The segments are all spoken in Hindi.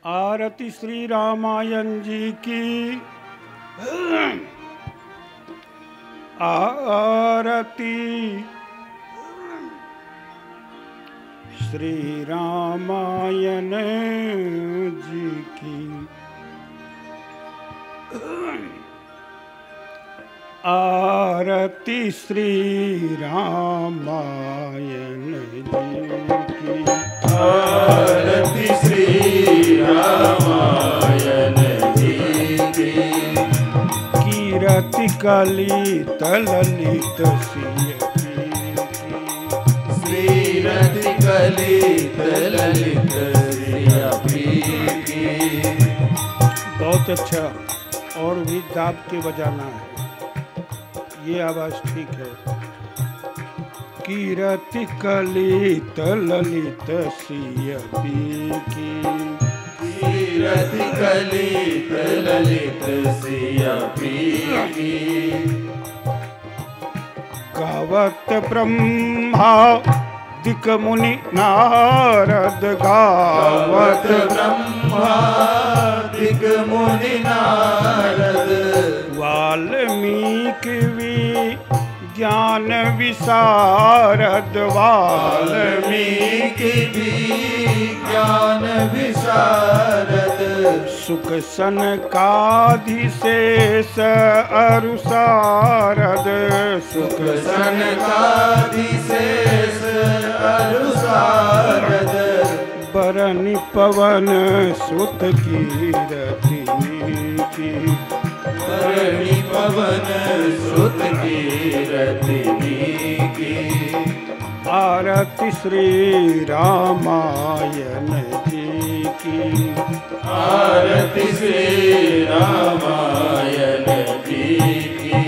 आरती श्री रामायण जी की। आरती श्री रामायण जी की। आरती श्री रामायण जी की। आरती श्री रामायण जी की। कीरति कलित ललित सिय की। कीरति कलित ललित सिय की। बहुत अच्छा। और भी दाब के बजाना है, ये आवाज ठीक है। कीरति कलित ललित सिय की। कीरति कलित ललित सिय की। गावत ब्रह्मा दिक मुनि नारद। गावत ब्रह्मादिक मुनि नारद। वाल्मीकि ज्ञान विशारद। वाल्मीकि ज्ञान विशारद। सुख सनकादिशेष अरु सारद। सुख सनकादिशेष अरु सारद। बरनि पवन सुत कीरति की। बरनि पवन सुत कीरति की। आरती श्री रामायण जी की। आरती श्री रामायण जी की।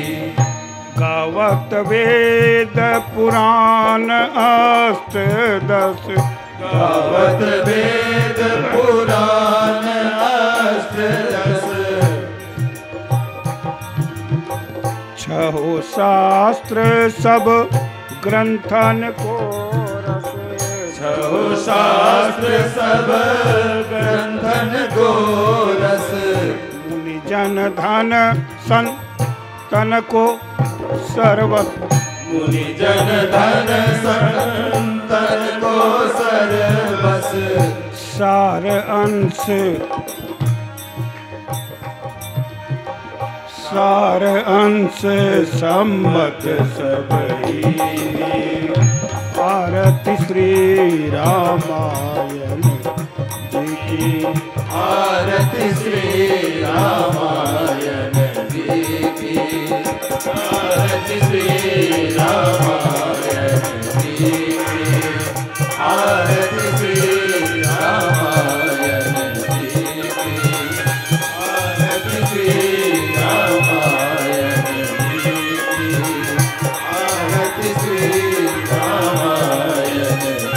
गावत वेद पुराण अष्टदश। गावत वेद पुराण अष्टदश। छहो शास्त्र सब ग्रंथन को रस। छहो शास्त्र सब ग्रंथन को रस। मुनि जन धन संतन को सर्वस। मुनि जन धन संतन को सर्वस। सार अंश सम्मत सबई। आरती श्री रामायण जी की। आरती श्री रामायण जी की। आरती श्री रामायण जी की। आरती श्री रामायण जी की। आरती श्री रामायण जी की। आरती श्री रामायण जी की।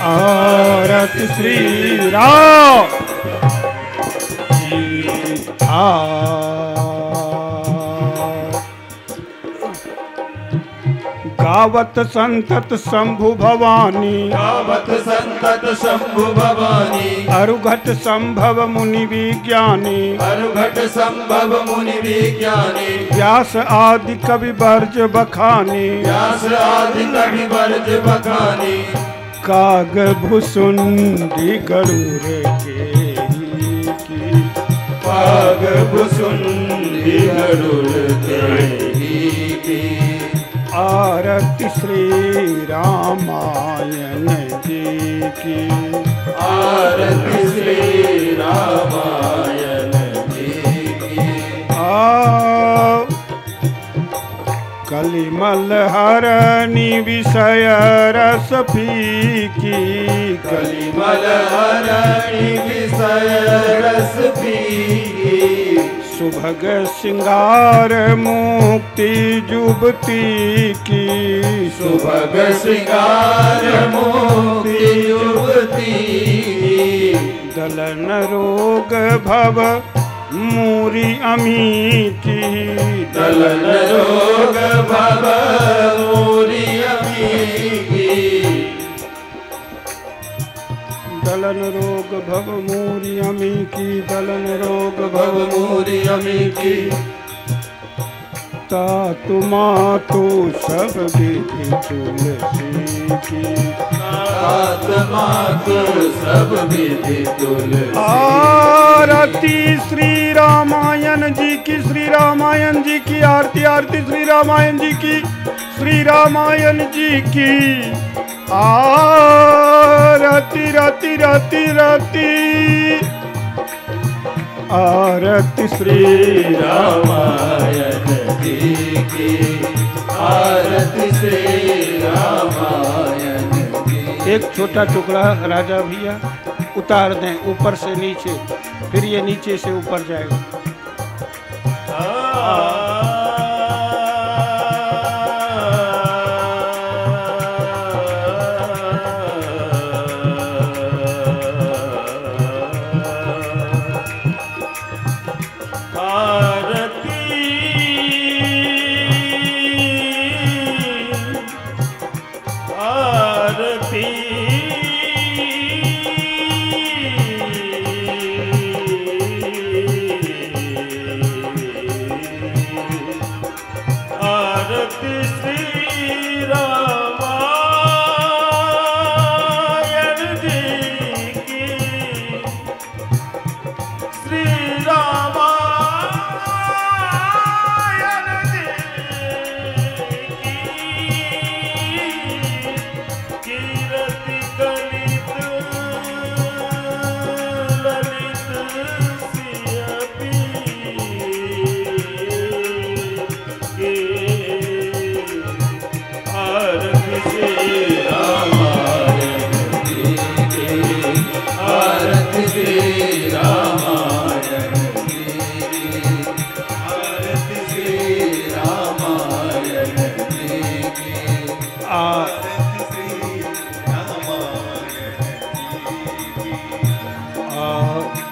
आरती श्री राम जी। गावत संतत शंभु भवानी। गावत संतत शंभु भवानी। अरुघट संभव मुनि विज्ञानी। अरुघट संभव मुनि विज्ञानी। व्यास आदि कवि बर्ज बखानी। व्यास आदि कवि बर्ज बखानी। काग भुसुंडी गरुड़ केरी की। काग भुसुंडी गरुड़ केरी की। आरती श्री रामायण जी की। आरती श्री रामायण जी की। कलिमल हरणी विषय रस फीकी। कलिमल हरणी विषय रस फीकी। सुभग श्रृंगार मुक्ति जुबती की। सुभग श्रृंगार मुक्ति युवती। दलन रोग भव मूरी अमीति। दलन रोग भव मूरी अमीति। दलन रोग भव मूरी अमी की, दलन रोग भव मूरी अमी की। तातु मातु सब विधि तुलसी की, आत्मा तो सब विधि तुलसी। आरती श्री रामायण जी की, श्री रामायण जी की आरती, आरती श्री रामायण जी की, श्री रामायण जी की आरती, रति रति रति आरती श्री रामायण जी की, आरती श्री रामायण की। एक छोटा टुकड़ा राजा भैया उतार दें ऊपर से नीचे, फिर ये नीचे से ऊपर जाएगा।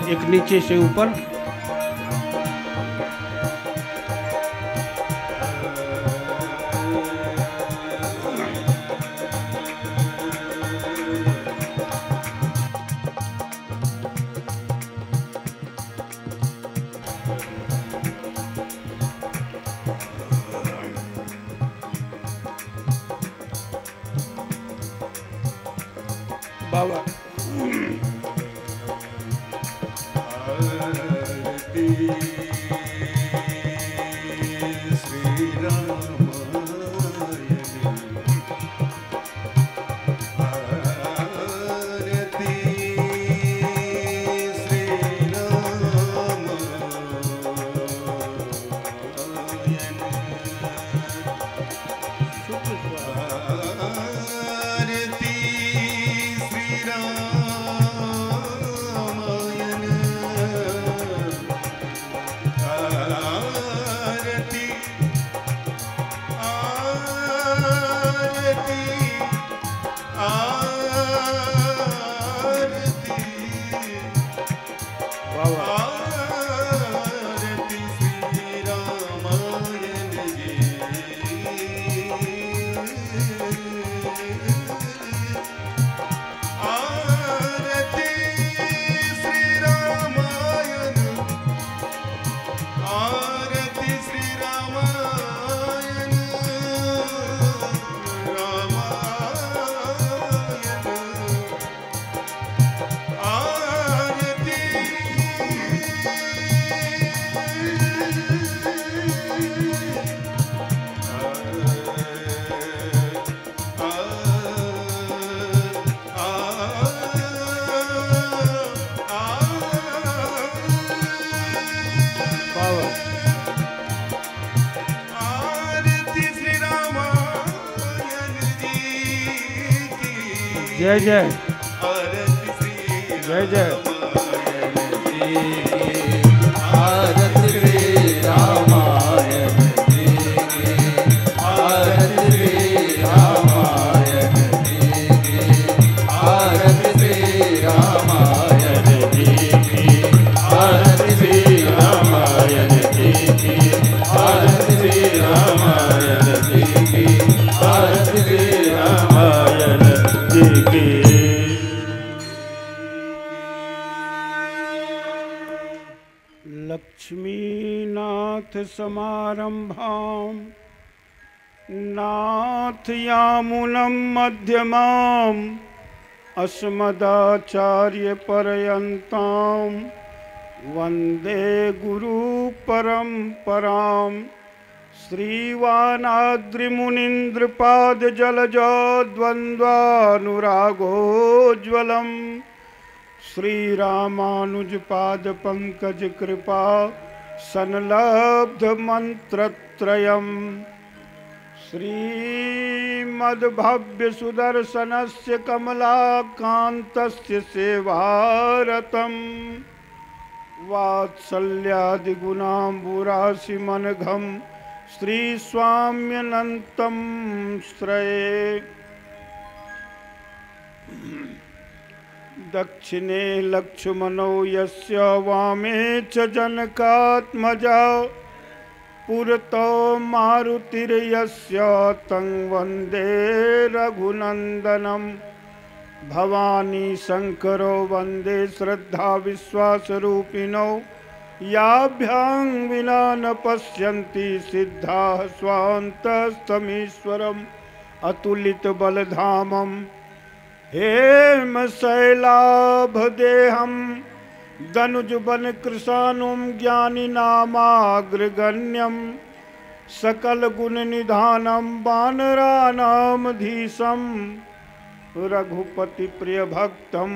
एक नीचे से ऊपर बाबा जय जय जय जय आरती श्री रामायण जी की, आरती श्री रामायण जी की, आरती श्री रामायण जी की, आरती श्री रामायण जी की, आरती श्री रामायण जी की, आरती श्री रामायण जी की। लक्ष्मीनाथ समारंभां नाथयामुनं मध्यमाम् अस्मदाचार्यपर्यन्तां वन्दे गुरुपरम्परां। श्रीवानाद्रिमुनीन्द्रपादजलजद्वन्द्वानुरागोज्ज्वलम् श्रीरामानुजपादपङ्कजकृपा संलब्धमन्त्रत्रयम्। श्रीमद्भव्यसुदर्शनस्य कमलाकान्तस्य सेवारतम् वात्सल्यादिगुणाम्बुराशिमनघं श्रीस्वाम्यनन्तं श्रये। दक्षिणे लक्ष्मणो यस्य वामे च जनकात्मजा पुरतो मारुतिर्यस्य तं वन्दे रघुनन्दनं। भवानी शंकरो वन्दे श्रद्धा विश्वासरूपिणो याभ्यां विना न पश्यन्ति सिद्धाः स्वान्तस्तमीश्वरम् अतुलितबलधामम् हेमशैलाभदेहं दनुजबनकृशानुं ज्ञानिनामाग्रगण्यं सकलगुणनिधानं वानराणामधीशं रघुपतिप्रियभक्तं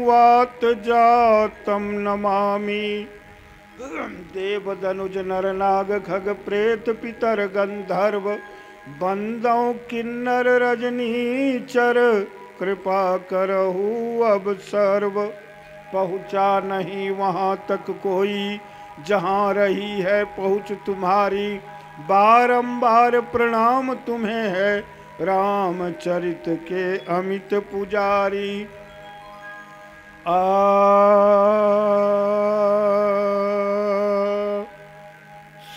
वातजातं नमामि। देवदनुज नरनागखगप्रेत पितर गंधर्व बंदौ किन्नर रजनीचर कृपा करहु अब सर्व। पहुँचा नहीं वहाँ तक कोई जहाँ रही है पहुँच तुम्हारी। बारंबार प्रणाम तुम्हें है रामचरित के अमित पुजारी।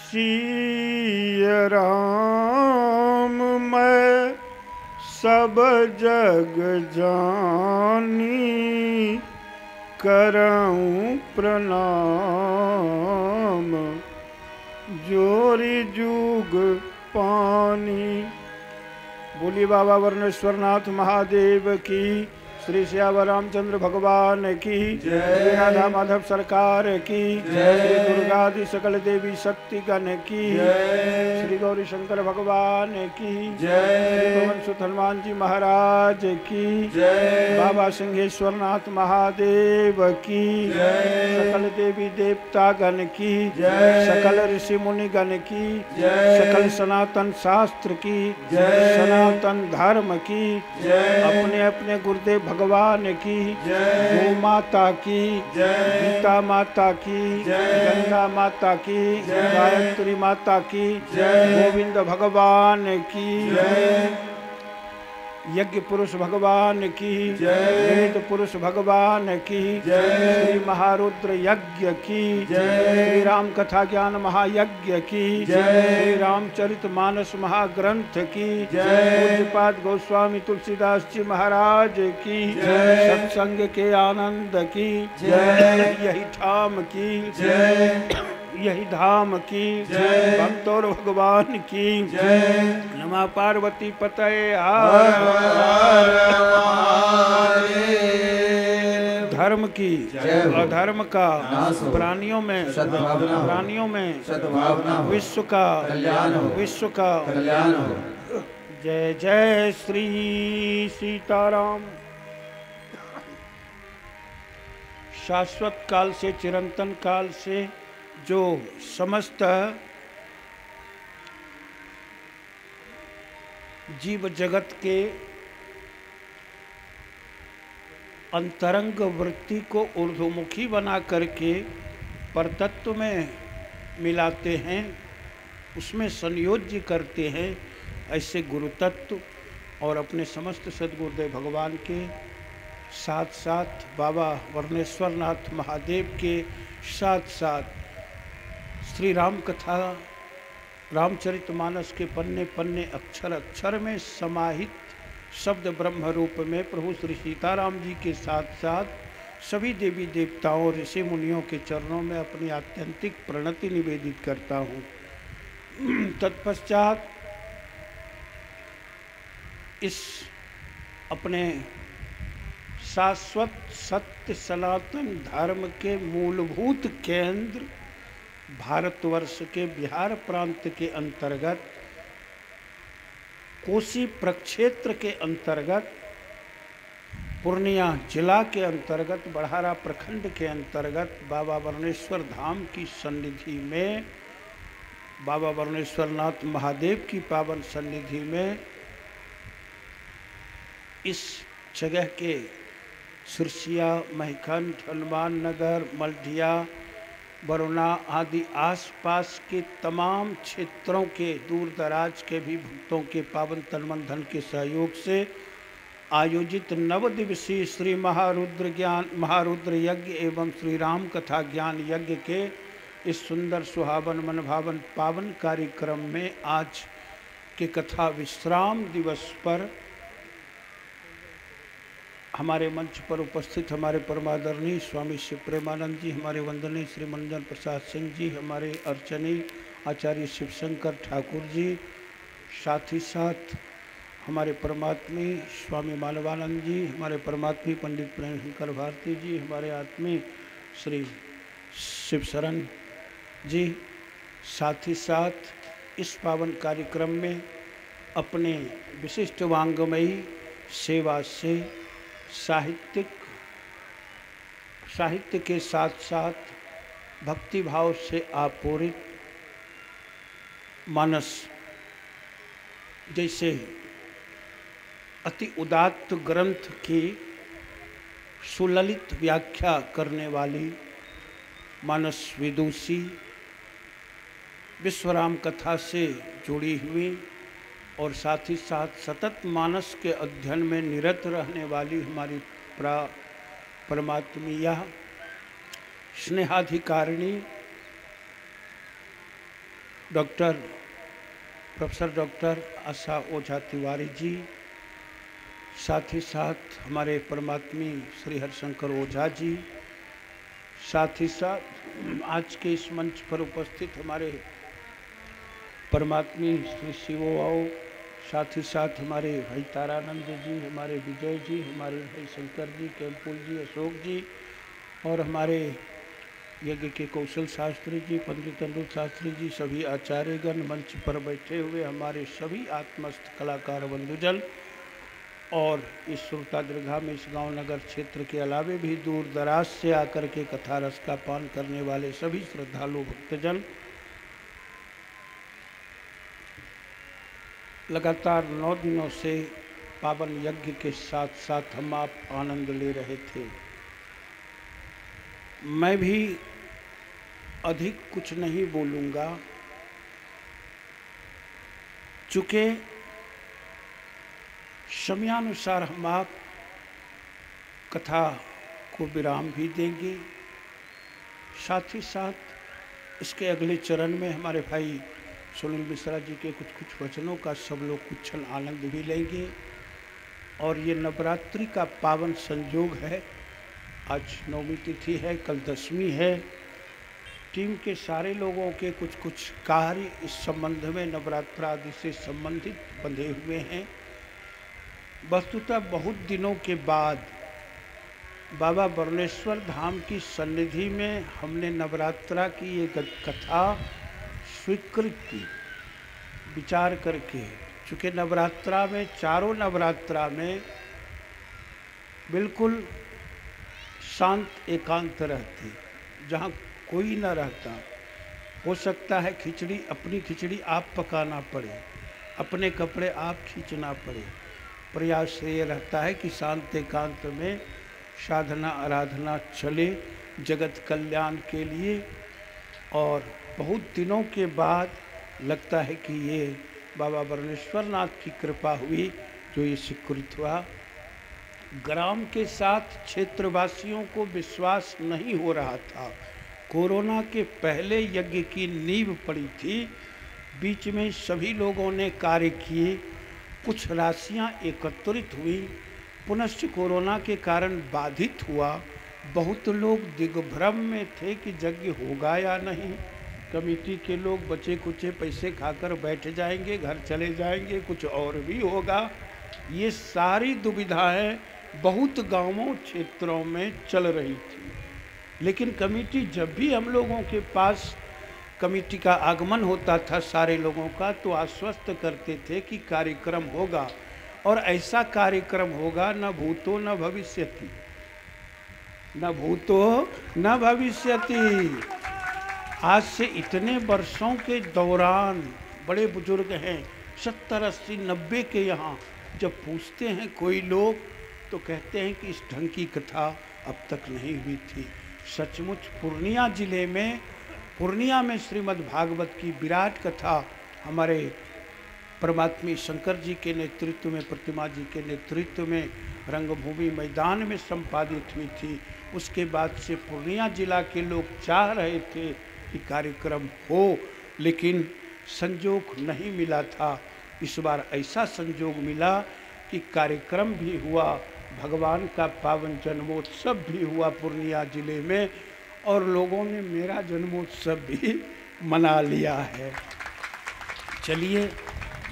सिया राम मैं सब जग जानी करऊं प्रणाम जोरी जुग पानी। बोलिए बाबा वर्णेश्वरनाथ महादेव की, श्री श्यावर रामचंद्र भगवान की, श्री राधा माधव सरकार की, श्री दुर्गादि सकल देवी शक्तिगण की, श्री गौरी शंकर भगवान की, श्री पवन सुत हनुमान जी महाराज की, बाबा सिंहेश्वरनाथ महादेव की, सकल देवी देवता गण की, सकल ऋषि मुनि गण की, सकल सनातन शास्त्र की, सनातन धर्म की, अपने अपने गुरुदेव भगवान की, गौ माता की, गीता माता की, गंगा माता की, गायत्री माता की, गोविंद भगवान की, यज्ञ पुरुष भगवान की, वेद पुरुष भगवान की, श्री महारुद्र यज्ञ की, श्री राम कथा ज्ञान महायज्ञ की, श्री रामचरित मानस महाग्रंथ की, पूज्यपाद गोस्वामी तुलसीदास जी महाराज की, सत्संग के आनंद की, यही ठाम की, यही धाम की, भक्तों भगवान की, नमः पार्वती पतये धर्म की अधर्म का प्राणियों में विश्व का जय जय श्री सीताराम। शाश्वत काल से चिरंतन काल से जो समस्त जीव जगत के अंतरंग वृत्ति को ऊर्ध्वमुखी बना करके परतत्व में मिलाते हैं, उसमें संयोज्य करते हैं, ऐसे गुरु तत्व और अपने समस्त सद्गुरुदेव भगवान के साथ साथ बाबा वर्णेश्वरनाथ महादेव के साथ साथ श्री राम कथा रामचरितमानस के पन्ने पन्ने अक्षर अक्षर में समाहित शब्द ब्रह्म रूप में प्रभु श्री सीताराम जी के साथ साथ सभी देवी देवताओं ऋषि मुनियों के चरणों में अपनी आत्यंतिक प्रणति निवेदित करता हूँ। तत्पश्चात इस अपने शाश्वत सत्य सनातन धर्म के मूलभूत केंद्र भारतवर्ष के बिहार प्रांत के अंतर्गत कोसी प्रक्षेत्र के अंतर्गत पूर्णिया जिला के अंतर्गत बड़हारा प्रखंड के अंतर्गत बाबा बरुणेश्वर धाम की सन्निधि में, बाबा बरुणेश्वर नाथ महादेव की पावन सन्निधि में इस जगह के सुरसिया, महखंड, हनुमान नगर, मल्ढिया, बरुणा आदि आसपास के तमाम क्षेत्रों के दूर दराज के भी भक्तों के पावन तन मन धन के सहयोग से आयोजित नव दिवसीय श्री महारुद्र यज्ञ एवं श्री राम कथा ज्ञान यज्ञ के इस सुंदर सुहावन मनभावन पावन कार्यक्रम में आज के कथा विश्राम दिवस पर हमारे मंच पर उपस्थित हमारे परमादरणीय स्वामी शिव प्रेमानंद जी, हमारे वंदनीय श्री मंजन प्रसाद सिंह जी, हमारे अर्चनीय आचार्य शिवशंकर ठाकुर जी, साथ ही साथ हमारे परमात्मी स्वामी मानवानंद जी, हमारे परमात्मी पंडित प्रेम शंकर भारती जी, हमारे आत्मी श्री शिव शरण जी, साथ ही साथ इस पावन कार्यक्रम में अपने विशिष्ट वांगमयी सेवा से साहित्य के साथ साथ भक्ति भाव से आपूरित मानस जैसे अति उदात्त ग्रंथ की सुललित व्याख्या करने वाली मानस विदुषी, विश्वराम कथा से जुड़ी हुई और साथ ही साथ सतत मानस के अध्ययन में निरत रहने वाली हमारी परमात्मीया स्नेहाधिकारिणी प्रोफेसर डॉक्टर आशा ओझा तिवारी जी, साथ ही साथ हमारे परमात्मी श्री हरिशंकर ओझा जी, साथ ही साथ आज के इस मंच पर उपस्थित हमारे परमात्मी श्री शिवो आओ, साथ ही साथ हमारे भाई तारानंद जी, हमारे विजय जी, हमारे भाई शंकर जी, कैंपुल जी, अशोक जी और हमारे यज्ञ के कौशल शास्त्री जी, पंडित अमृत शास्त्री जी, सभी आचार्यगण, मंच पर बैठे हुए हमारे सभी आत्मस्थ कलाकार बंधुजन और इस श्रोता दीर्घा में इस गांव नगर क्षेत्र के अलावे भी दूर दराज से आकर के कथा रस का पान करने वाले सभी श्रद्धालु भक्तजन, लगातार 9 दिनों से पावन यज्ञ के साथ साथ हम आप आनंद ले रहे थे। मैं भी अधिक कुछ नहीं बोलूँगा, चूँकि समयानुसार हम आप कथा को विराम भी देंगे। साथ ही साथ इसके अगले चरण में हमारे भाई सुनील मिश्रा जी के कुछ वचनों का सब लोग कुछ क्षण आनंद भी लेंगे। और ये नवरात्रि का पावन संयोग है, आज 9वीं तिथि है, कल 10वीं है। टीम के सारे लोगों के कुछ कार्य इस संबंध में नवरात्र आदि से संबंधित बंधे हुए हैं। वस्तुतः बहुत दिनों के बाद बाबा बरुणेश्वर धाम की सन्निधि में हमने नवरात्रा की ये कथा स्वीकृत की विचार करके, चूँकि नवरात्रा में चारों नवरात्रा में बिल्कुल शांत एकांत रहती, जहाँ कोई न रहता। हो सकता है खिचड़ी, अपनी खिचड़ी आप पकाना पड़े, अपने कपड़े आप खींचना पड़े। प्रयास ये रहता है कि शांत एकांत में साधना आराधना चले जगत कल्याण के लिए। और बहुत दिनों के बाद लगता है कि ये बाबा बरुणेश्वर नाथ की कृपा हुई जो ये स्वीकृत हुआ। ग्राम के साथ क्षेत्रवासियों को विश्वास नहीं हो रहा था। कोरोना के पहले यज्ञ की नींव पड़ी थी, बीच में सभी लोगों ने कार्य किए, कुछ राशियां एकत्रित हुई, पुनश्च कोरोना के कारण बाधित हुआ, बहुत लोग दिग्भ्रम में थे कि यज्ञ होगा या नहीं। कमेटी के लोग बचे कुचे पैसे खाकर बैठ जाएंगे, घर चले जाएंगे, कुछ और भी होगा। ये सारी दुविधाएं बहुत गांवों क्षेत्रों में चल रही थी। लेकिन कमेटी जब भी हम लोगों के पास कमेटी का आगमन होता था सारे लोगों का, तो आश्वस्त करते थे कि कार्यक्रम होगा, और ऐसा कार्यक्रम होगा न भूतो न भविष्यति, न भूतो न भविष्यति। आज से इतने वर्षों के दौरान बड़े बुजुर्ग हैं 70 80 90 के यहाँ, जब पूछते हैं कोई लोग तो कहते हैं कि इस ढंग की कथा अब तक नहीं हुई थी। सचमुच पूर्णिया जिले में, पूर्णिया में श्रीमद् भागवत की विराट कथा हमारे परमात्मी शंकर जी के नेतृत्व में, प्रतिमा जी के नेतृत्व में रंगभूमि मैदान में संपादित हुई थी। उसके बाद से पूर्णिया जिला के लोग चाह रहे थे कि कार्यक्रम हो, लेकिन संजोग नहीं मिला था। इस बार ऐसा संजोग मिला कि कार्यक्रम भी हुआ, भगवान का पावन जन्मोत्सव भी हुआ पूर्णिया जिले में, और लोगों ने मेरा जन्मोत्सव भी मना लिया है। चलिए,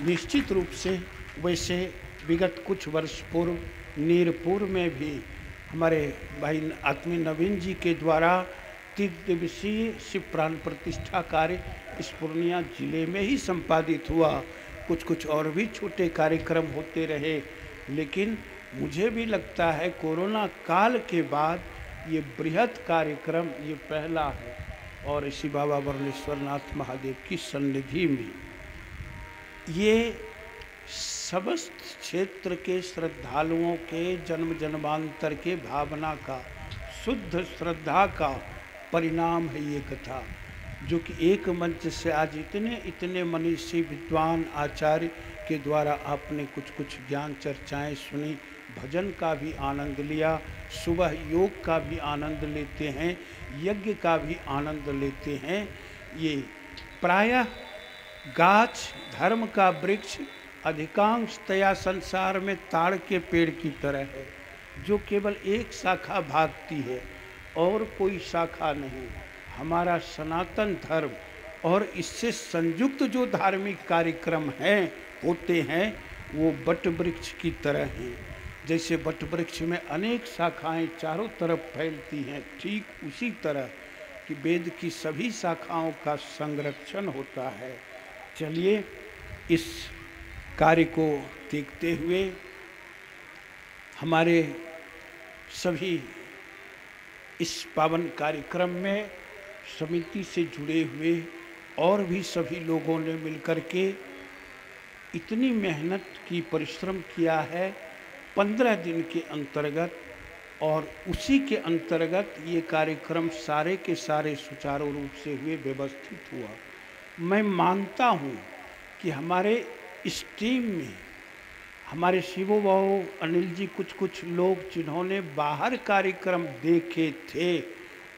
निश्चित रूप से वैसे विगत कुछ वर्ष पूर्व नीरपुर में भी हमारे भाई आत्मी नवीन जी के द्वारा 3 दिवसीय शिव प्राण प्रतिष्ठा कार्य इस पूर्णिया जिले में ही संपादित हुआ। कुछ और भी छोटे कार्यक्रम होते रहे, लेकिन मुझे भी लगता है कोरोना काल के बाद ये बृहद कार्यक्रम ये पहला है। और इसी बाबा वरुणेश्वरनाथ महादेव की सन्निधि में ये समस्त क्षेत्र के श्रद्धालुओं के जन्म जन्मांतर के भावना का, शुद्ध श्रद्धा का परिणाम है ये कथा, जो कि एक मंच से आज इतने मनीषी विद्वान आचार्य के द्वारा आपने कुछ ज्ञान चर्चाएं सुनी, भजन का भी आनंद लिया, सुबह योग का भी आनंद लेते हैं, यज्ञ का भी आनंद लेते हैं। ये प्रायः गाछ धर्म का वृक्ष अधिकांशतया संसार में ताड़ के पेड़ की तरह है, जो केवल एक शाखा भागती है और कोई शाखा नहीं। हमारा सनातन धर्म और इससे संयुक्त जो धार्मिक कार्यक्रम हैं होते हैं वो बट वृक्ष की तरह हैं। जैसे बट वृक्ष में अनेक शाखाएं चारों तरफ फैलती हैं, ठीक उसी तरह कि वेद की सभी शाखाओं का संरक्षण होता है। चलिए, इस कार्य को देखते हुए हमारे सभी इस पावन कार्यक्रम में समिति से जुड़े हुए और भी सभी लोगों ने मिलकर के इतनी मेहनत की, परिश्रम किया है 15 दिन के अंतर्गत, और उसी के अंतर्गत ये कार्यक्रम सारे के सारे सुचारू रूप से हुए, व्यवस्थित हुआ। मैं मानता हूँ कि हमारे इस टीम में हमारे शिवो बाबू, अनिल जी, कुछ लोग जिन्होंने बाहर कार्यक्रम देखे थे,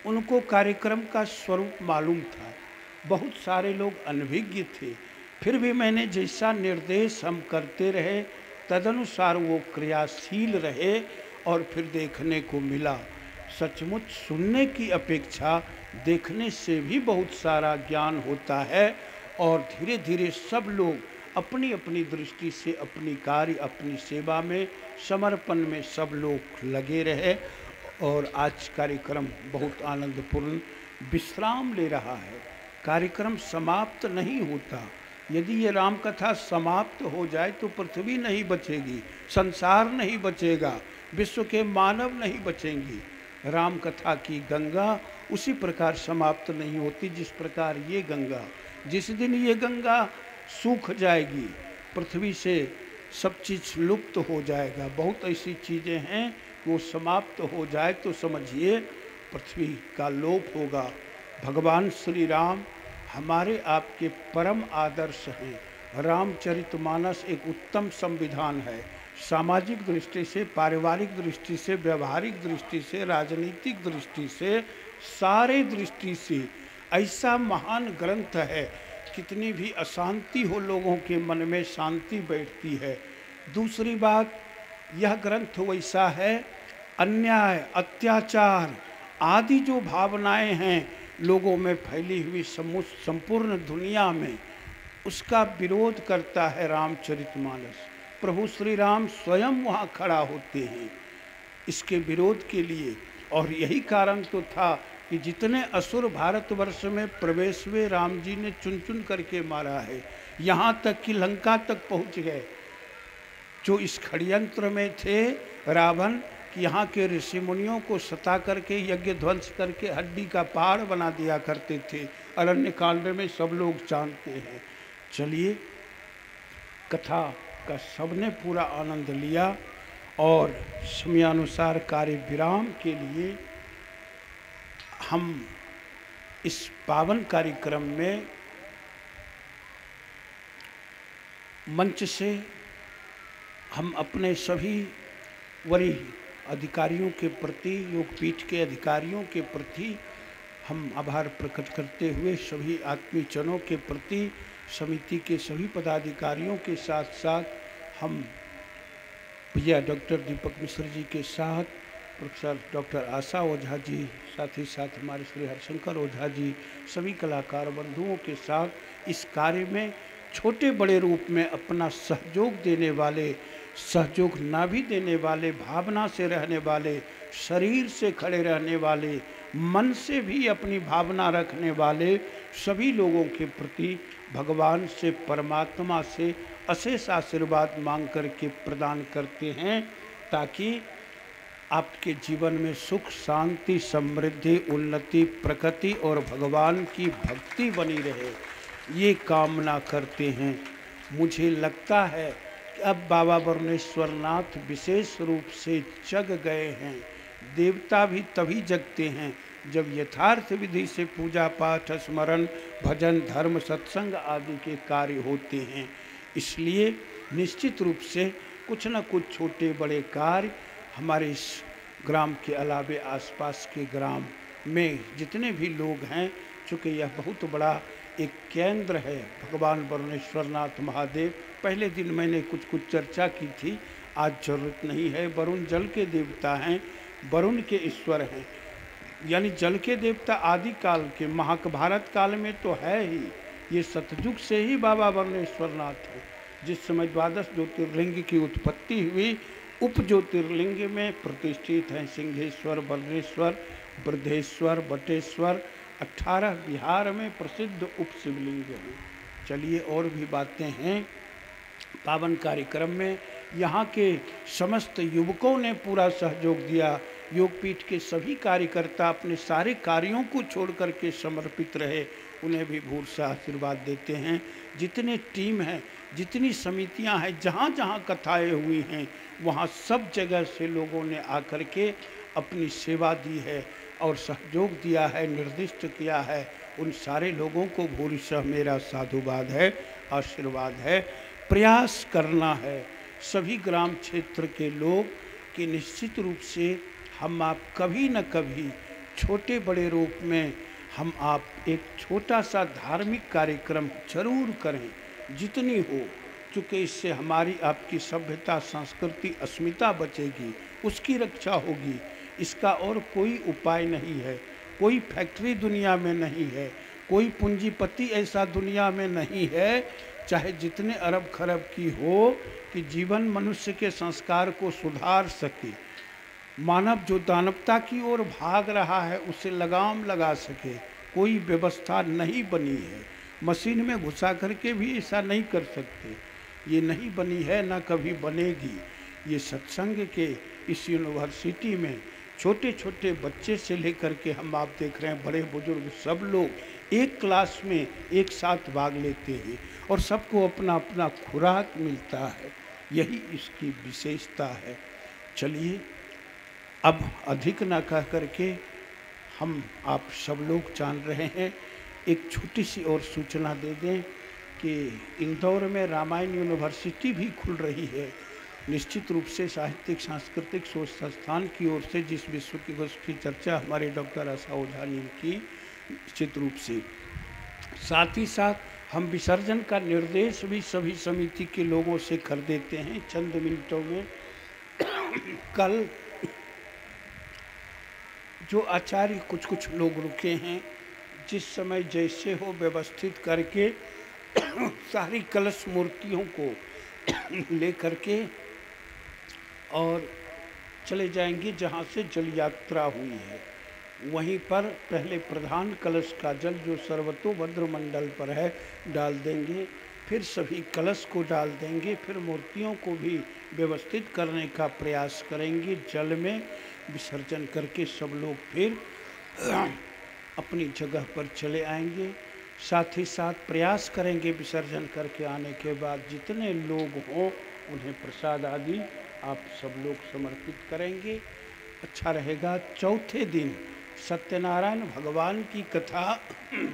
उनको कार्यक्रम का स्वरूप मालूम था। बहुत सारे लोग अनभिज्ञ थे, फिर भी मैंने जैसा निर्देश हम करते रहे तदनुसार वो क्रियाशील रहे, और फिर देखने को मिला। सचमुच सुनने की अपेक्षा देखने से भी बहुत सारा ज्ञान होता है, और धीरे धीरे सब लोग अपनी अपनी दृष्टि से अपनी कार्य, अपनी सेवा में, समर्पण में सब लोग लगे रहे। और आज कार्यक्रम बहुत आनंदपूर्ण विश्राम ले रहा है। कार्यक्रम समाप्त नहीं होता। यदि ये राम कथा समाप्त हो जाए तो पृथ्वी नहीं बचेगी, संसार नहीं बचेगा, विश्व के मानव नहीं बचेंगी। राम कथा की गंगा उसी प्रकार समाप्त नहीं होती जिस प्रकार ये गंगा, जिस दिन ये गंगा सूख जाएगी, पृथ्वी से सब चीज़ लुप्त हो जाएगा। बहुत ऐसी चीज़ें हैं वो समाप्त हो जाए तो समझिए पृथ्वी का लोप होगा। भगवान श्री राम हमारे आपके परम आदर्श हैं। रामचरितमानस एक उत्तम संविधान है, सामाजिक दृष्टि से, पारिवारिक दृष्टि से, व्यवहारिक दृष्टि से, राजनीतिक दृष्टि से, सारे दृष्टि से ऐसा महान ग्रंथ है। कितनी भी अशांति हो लोगों के मन में शांति बैठती है। दूसरी बात, यह ग्रंथ वैसा है, अन्याय, अत्याचार, आदि जो भावनाएं हैं लोगों में फैली हुई संपूर्ण दुनिया में, उसका विरोध करता है रामचरितमानस। प्रभु श्री राम स्वयं वहाँ खड़ा होते हैं इसके विरोध के लिए। और यही कारण तो था कि जितने असुर भारतवर्ष में प्रवेश हुए राम जी ने चुन चुन करके मारा है, यहाँ तक कि लंका तक पहुँच गए। जो इस षड्यंत्र में थे रावण कि यहाँ के ऋषि मुनियों को सता करके यज्ञ ध्वंस करके हड्डी का पहाड़ बना दिया करते थे, अरण्य कांड में सब लोग जानते हैं। चलिए, कथा का सबने पूरा आनंद लिया और समयानुसार कार्य विराम के लिए हम इस पावन कार्यक्रम में मंच से हम अपने सभी वरीय अधिकारियों के प्रति, योगपीठ के अधिकारियों के प्रति हम आभार प्रकट करते हुए सभी आत्मीजनों के प्रति, समिति के सभी पदाधिकारियों के साथ साथ हम भैया डॉक्टर दीपक मिश्र जी के साथ, प्रोफेसर डॉक्टर आशा ओझा जी, साथ ही साथ हमारे श्री हरिशंकर ओझा जी, सभी कलाकार बंधुओं के साथ इस कार्य में छोटे बड़े रूप में अपना सहयोग देने वाले, सहयोग ना भी देने वाले, भावना से रहने वाले, शरीर से खड़े रहने वाले, मन से भी अपनी भावना रखने वाले सभी लोगों के प्रति भगवान से, परमात्मा से अशेष आशीर्वाद मांग करके प्रदान करते हैं, ताकि आपके जीवन में सुख, शांति, समृद्धि, उन्नति, प्रगति और भगवान की भक्ति बनी रहे, ये कामना करते हैं। मुझे लगता है कि अब बाबा बरुणेश्वर नाथ विशेष रूप से जग गए हैं। देवता भी तभी जगते हैं जब यथार्थ विधि से पूजा पाठ, स्मरण, भजन, धर्म, सत्संग आदि के कार्य होते हैं। इसलिए निश्चित रूप से कुछ न कुछ छोटे बड़े कार्य हमारे इस ग्राम के अलावे आसपास के ग्राम में जितने भी लोग हैं, चूँकि यह बहुत बड़ा एक केंद्र है भगवान वरुणेश्वर नाथ महादेव। पहले दिन मैंने कुछ चर्चा की थी, आज जरूरत नहीं है। वरुण जल के देवता हैं, वरुण के ईश्वर हैं, यानी जल के देवता आदि काल के, महाभारत काल में तो है ही। ये सतयुग से ही बाबा वरुणेश्वर नाथ है। जिस समय 12 ज्योतिर्लिंग की उत्पत्ति हुई, उप ज्योतिर्लिंग में प्रतिष्ठित हैं सिंहेश्वर, वरुणेश्वर, बृद्धेश्वर, बटेश्वर, 18 बिहार में प्रसिद्ध उप शिवलिंग हैं। चलिए, और भी बातें हैं पावन कार्यक्रम में। यहाँ के समस्त युवकों ने पूरा सहयोग दिया। योगपीठ के सभी कार्यकर्ता अपने सारे कार्यों को छोड़ करके समर्पित रहे, उन्हें भी भूर से आशीर्वाद देते हैं। जितने टीम हैं, जितनी समितियां हैं, जहाँ जहाँ कथाएं हुई हैं, वहाँ सब जगह से लोगों ने आकर के अपनी सेवा दी है और सहयोग दिया है, निर्दिष्ट किया है। उन सारे लोगों को भूरिशः मेरा साधुवाद है, आशीर्वाद है। प्रयास करना है सभी ग्राम क्षेत्र के लोग कि निश्चित रूप से हम आप कभी न कभी छोटे बड़े रूप में हम आप एक छोटा सा धार्मिक कार्यक्रम जरूर करें, जितनी हो, क्योंकि इससे हमारी आपकी सभ्यता, संस्कृति, अस्मिता बचेगी, उसकी रक्षा होगी। इसका और कोई उपाय नहीं है। कोई फैक्ट्री दुनिया में नहीं है, कोई पूंजीपति ऐसा दुनिया में नहीं है, चाहे जितने अरब खरब की हो, कि जीवन मनुष्य के संस्कार को सुधार सके, मानव जो दानवता की ओर भाग रहा है उसे लगाम लगा सके। कोई व्यवस्था नहीं बनी है। मशीन में घुसा करके भी ऐसा नहीं कर सकते। ये नहीं बनी है, ना कभी बनेगी। ये सत्संग के इस यूनिवर्सिटी में छोटे छोटे बच्चे से लेकर के हम आप देख रहे हैं बड़े बुजुर्ग सब लोग एक क्लास में एक साथ भाग लेते हैं और सबको अपना अपना खुराक मिलता है। यही इसकी विशेषता है। चलिए, अब अधिक ना कह करके हम आप सब लोग जान रहे हैं, एक छोटी सी और सूचना दे दें कि इंदौर में रामायण यूनिवर्सिटी भी खुल रही है। निश्चित रूप से साहित्यिक सांस्कृतिक शोध संस्थान की ओर से जिस विश्व की वस्तु की चर्चा हमारे डॉक्टर आशा ओझा ने की, निश्चित रूप से साथ ही साथ हम विसर्जन का निर्देश भी सभी समिति के लोगों से कर देते हैं चंद मिनटों में। कल जो आचार्य कुछ कुछ लोग रुके हैं, जिस समय जैसे हो व्यवस्थित करके सारी कलश मूर्तियों को ले करके और चले जाएंगे जहाँ से जल यात्रा हुई है। वहीं पर पहले प्रधान कलश का जल जो सर्वतोभद्र मंडल पर है डाल देंगे, फिर सभी कलश को डाल देंगे, फिर मूर्तियों को भी व्यवस्थित करने का प्रयास करेंगे। जल में विसर्जन करके सब लोग फिर अपनी जगह पर चले आएंगे। साथ ही साथ प्रयास करेंगे विसर्जन करके आने के बाद जितने लोग हों उन्हें प्रसाद आदि आप सब लोग समर्पित करेंगे। अच्छा रहेगा। चौथे दिन सत्यनारायण भगवान की कथा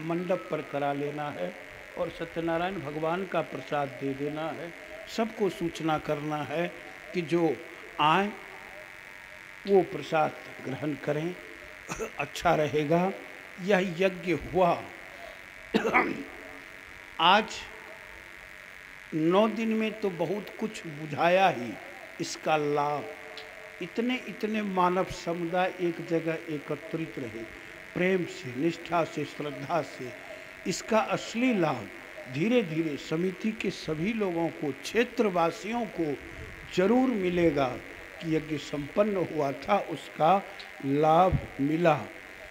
मंडप पर करा लेना है और सत्यनारायण भगवान का प्रसाद दे देना है। सबको सूचना करना है कि जो आए वो प्रसाद ग्रहण करें। अच्छा रहेगा। यह यज्ञ हुआ आज 9 दिन में तो बहुत कुछ बुझाया ही। इसका लाभ इतने मानव समुदाय एक जगह एकत्रित रहे, प्रेम से, निष्ठा से, श्रद्धा से, इसका असली लाभ धीरे धीरे समिति के सभी लोगों को, क्षेत्रवासियों को जरूर मिलेगा कि यज्ञ संपन्न हुआ था, उसका लाभ मिला।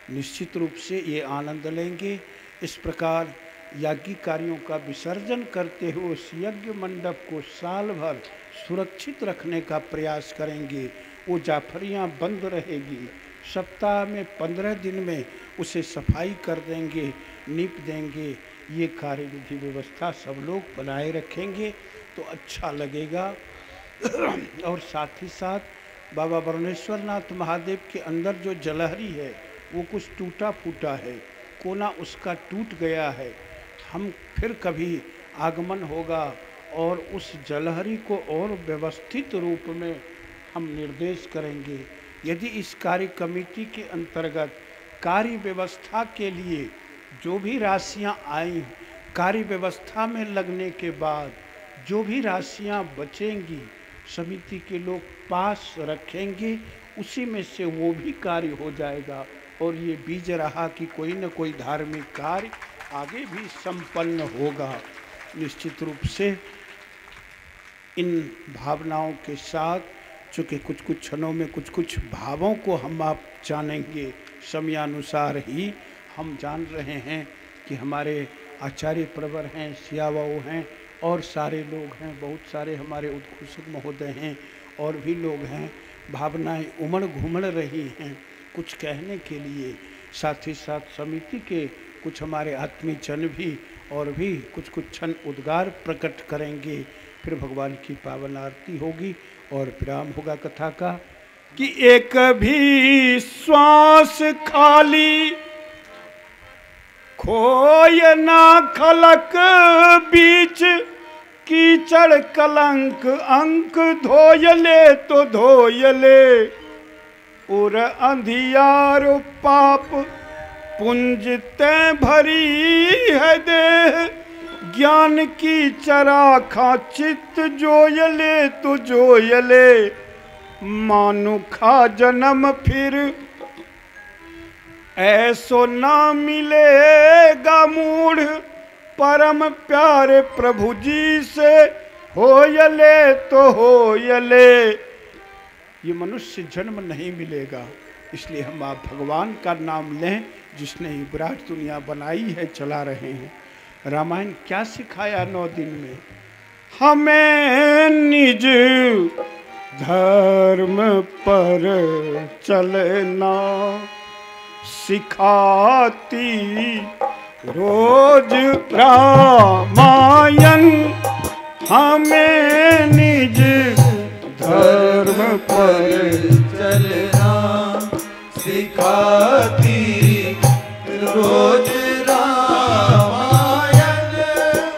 निश्चित रूप से ये आनंद लेंगे। इस प्रकार याज्ञिक कार्यों का विसर्जन करते हुए उस यज्ञ मंडप को साल भर सुरक्षित रखने का प्रयास करेंगे। वो जाफरियाँ बंद रहेगी। सप्ताह में 15 दिन में उसे सफाई कर देंगे, नीप देंगे। ये कार्य विधि व्यवस्था सब लोग बनाए रखेंगे तो अच्छा लगेगा। और साथ ही साथ बाबा बरुणेश्वर नाथ महादेव के अंदर जो जलहरी है वो कुछ टूटा फूटा है, कोना उसका टूट गया है। हम फिर कभी आगमन होगा और उस जलहरी को और व्यवस्थित रूप में हम निर्देश करेंगे। यदि इस कार्य कमेटी के अंतर्गत कार्य व्यवस्था के लिए जो भी राशियां आई, कार्य व्यवस्था में लगने के बाद जो भी राशियां बचेंगी समिति के लोग पास रखेंगे, उसी में से वो भी कार्य हो जाएगा। और ये बीज रहा कि कोई न कोई धार्मिक कार्य आगे भी संपन्न होगा। निश्चित रूप से इन भावनाओं के साथ, चूँकि कुछ कुछ क्षणों में कुछ भावों को हम आप जानेंगे, समयानुसार ही हम जान रहे हैं कि हमारे आचार्य प्रवर हैं, सियावाओ हैं और सारे लोग हैं, बहुत सारे हमारे उद्घोषक महोदय हैं और भी लोग हैं। भावनाएं उमड़ घुमड़ रही हैं कुछ कहने के लिए। साथ ही साथ समिति के कुछ हमारे आत्मीय जन भी और भी कुछ क्षण उद्गार प्रकट करेंगे। फिर भगवान की पावन आरती होगी और विराम होगा कथा का कि एक भी श्वास खाली खोय ना खलक बीच, कीचड़ कलंक अंक धोयले तो धोयले, और अंधियार पाप पुंज ते भरी है देह, ज्ञान की चराखा चित्त जोयले तो जोयले, मानुखा जन्म फिर ऐसो ना मिलेगा मूढ़, परम प्यारे प्रभु जी से होयले तो होयले। ये मनुष्य जन्म नहीं मिलेगा, इसलिए हम आप भगवान का नाम लें जिसने ये विराट दुनिया बनाई है, चला रहे हैं। रामायण क्या सिखाया 9 दिन में? हमें निज धर्म पर चलना सिखाती रोज रामायण, हमें निज धर्म पर चलना सिखाती रोज रामायण,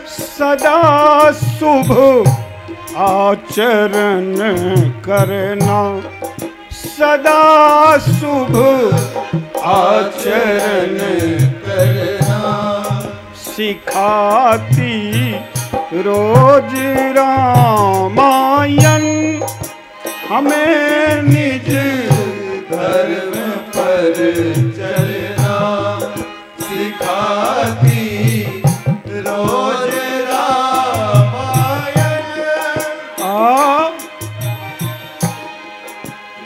सदा शुभ आचरण करना, सदा शुभ आचरण करना सिखाती रोज रामायण, हमें निज धर्म पर पर चलना सिखाती रोज रामायण।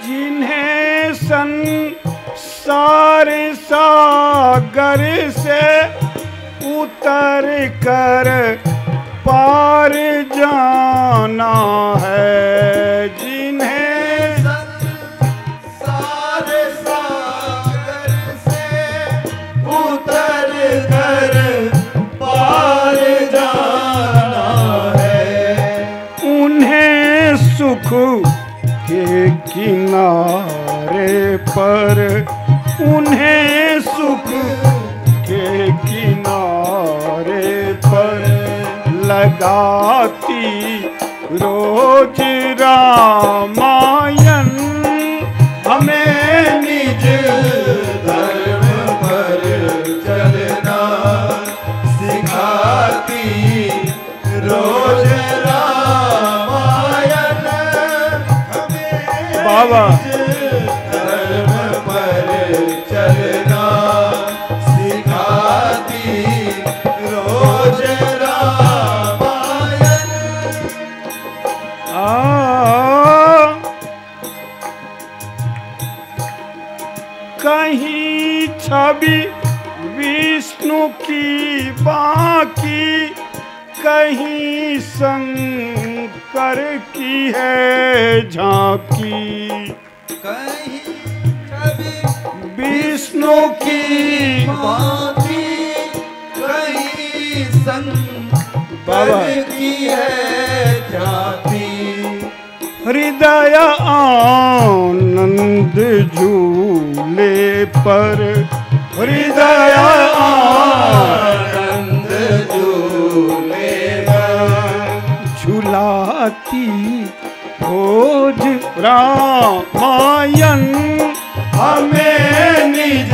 जिन्हें संसार सागर से उतर कर पार जाना है, जिन्हें संसार सागर से उतर कर पार जाना है, उन्हें सुख के किनारे पर, उन्हें सुख के किनारे पर लगाती रोज रामायण। हमें निज धर्म पर चलना सिखाती रोज रामायण। बाबा धर्म पर चलना सिखाती रोज रामायण। कहीं छवि विष्णु की बाकी, कहीं शंकर की है झांकी, कहीं छवि विष्णु की बाकी, कहीं बाबा शंकर की है जाती। हृदय आनंद झूले पर, हृदय आनंद झूले झुलाती रोज रामायण। हमें निज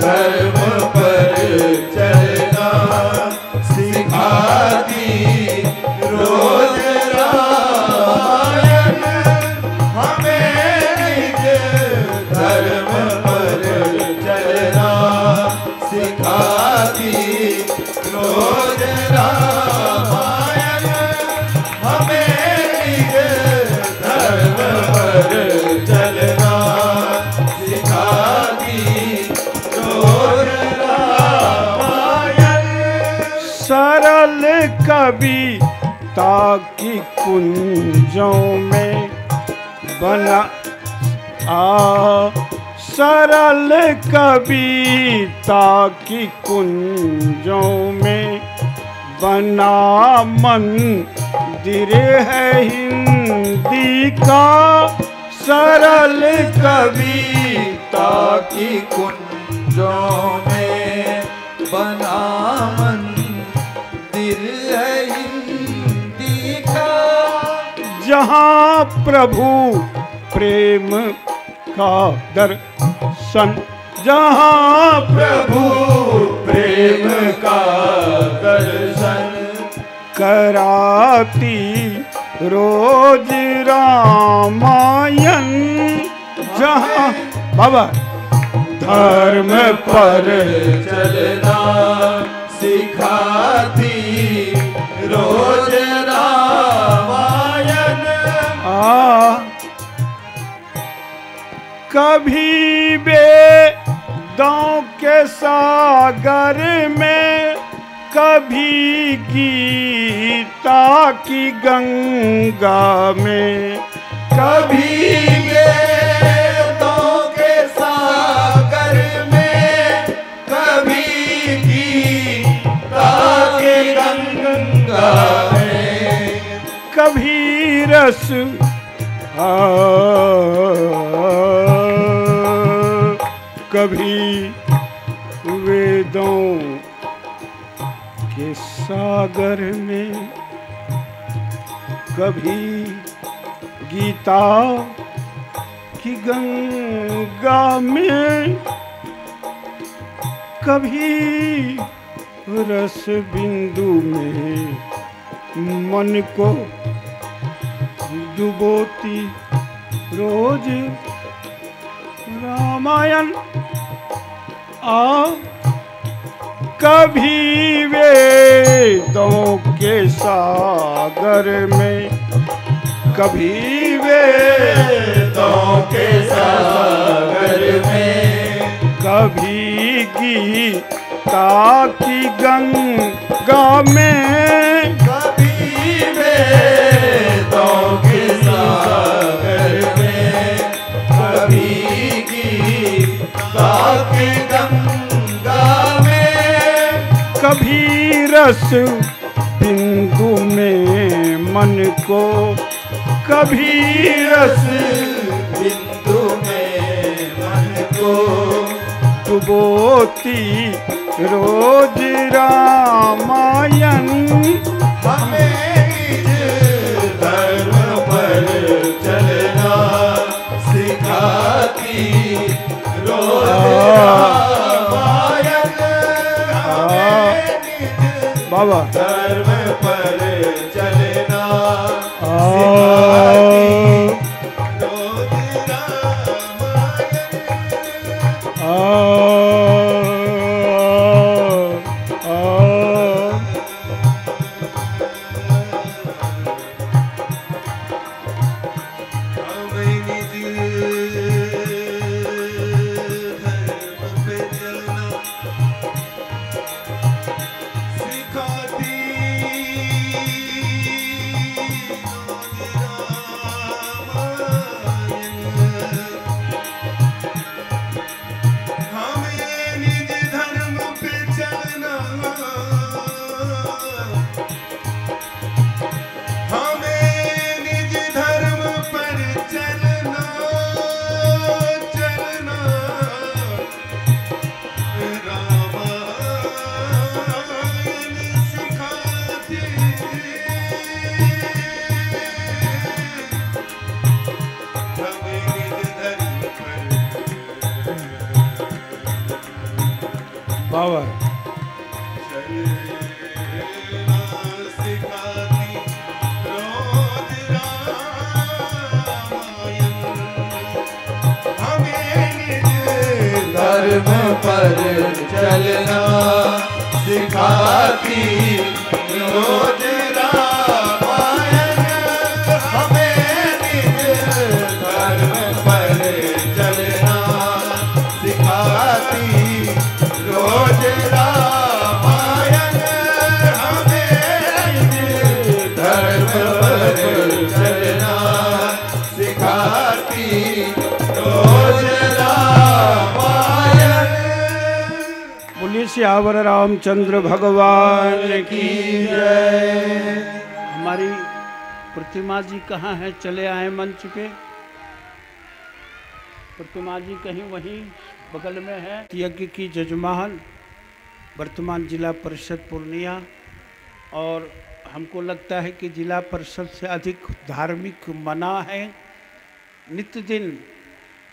धर्म पर चलना सिखाती रोज रामायण। हमें निज धर्म पर चलना सिखाती रोज रामायण। हमें निज धर्म पर चलना सिखाती रोज रामायण। सरल कविता की कुंजों में बना सरल कविता की कुंजों में बना मंदिर है हिंदी का। सरल कविता की कुंजों में बना मंदिर है हिंदी का। जहाँ प्रभु प्रेम का दर्शन, जहाँ प्रभु प्रेम का दर्शन कराती रोज रामायण। जहाँ बाबा धर्म पर चलना सिखाती रोज रामायण। कभी वेदों के सागर में, कभी गीता की गंगा में, कभी वेदों के सागर में, कभी गीता की गंगा में, कभी रस कभी वेदों के सागर में, कभी गीता की गंगा में, कभी रस बिंदु में मन को डुबोती रोज राम रामायण कभी वेदों के सागर में, कभी वेदों के सागर में, कभी गीता की गंगा में, कभी वेदों के सागर में, कभी गीता की गंगा में, कभी रस बिंदु में मन को, कभी रस बिंदु में मन को, डुबोती रोज रामायण, हमें निज धर्म पर चलना सिखाती रोज रामायण, हमें निज बाबा धर्म पर चलना बाबा धर्म पर चलना सिखाती रोज रामायण, हमें निज धर्म पर चलना सिखाती रोज रामायण, हमें निज धर्म पर चलना सिखाती रोज रामायण। बोलिए सियावर रामचंद्र भगवान की जय। हमारी प्रतिमा जी कहाँ है? चले आए मंच पे। प्रतिमा जी कहीं वहीं बगल में है। यज्ञ की जजमान वर्तमान जिला परिषद पूर्णिया, और हमको लगता है कि जिला परिषद से अधिक धार्मिक मना है। नित्य दिन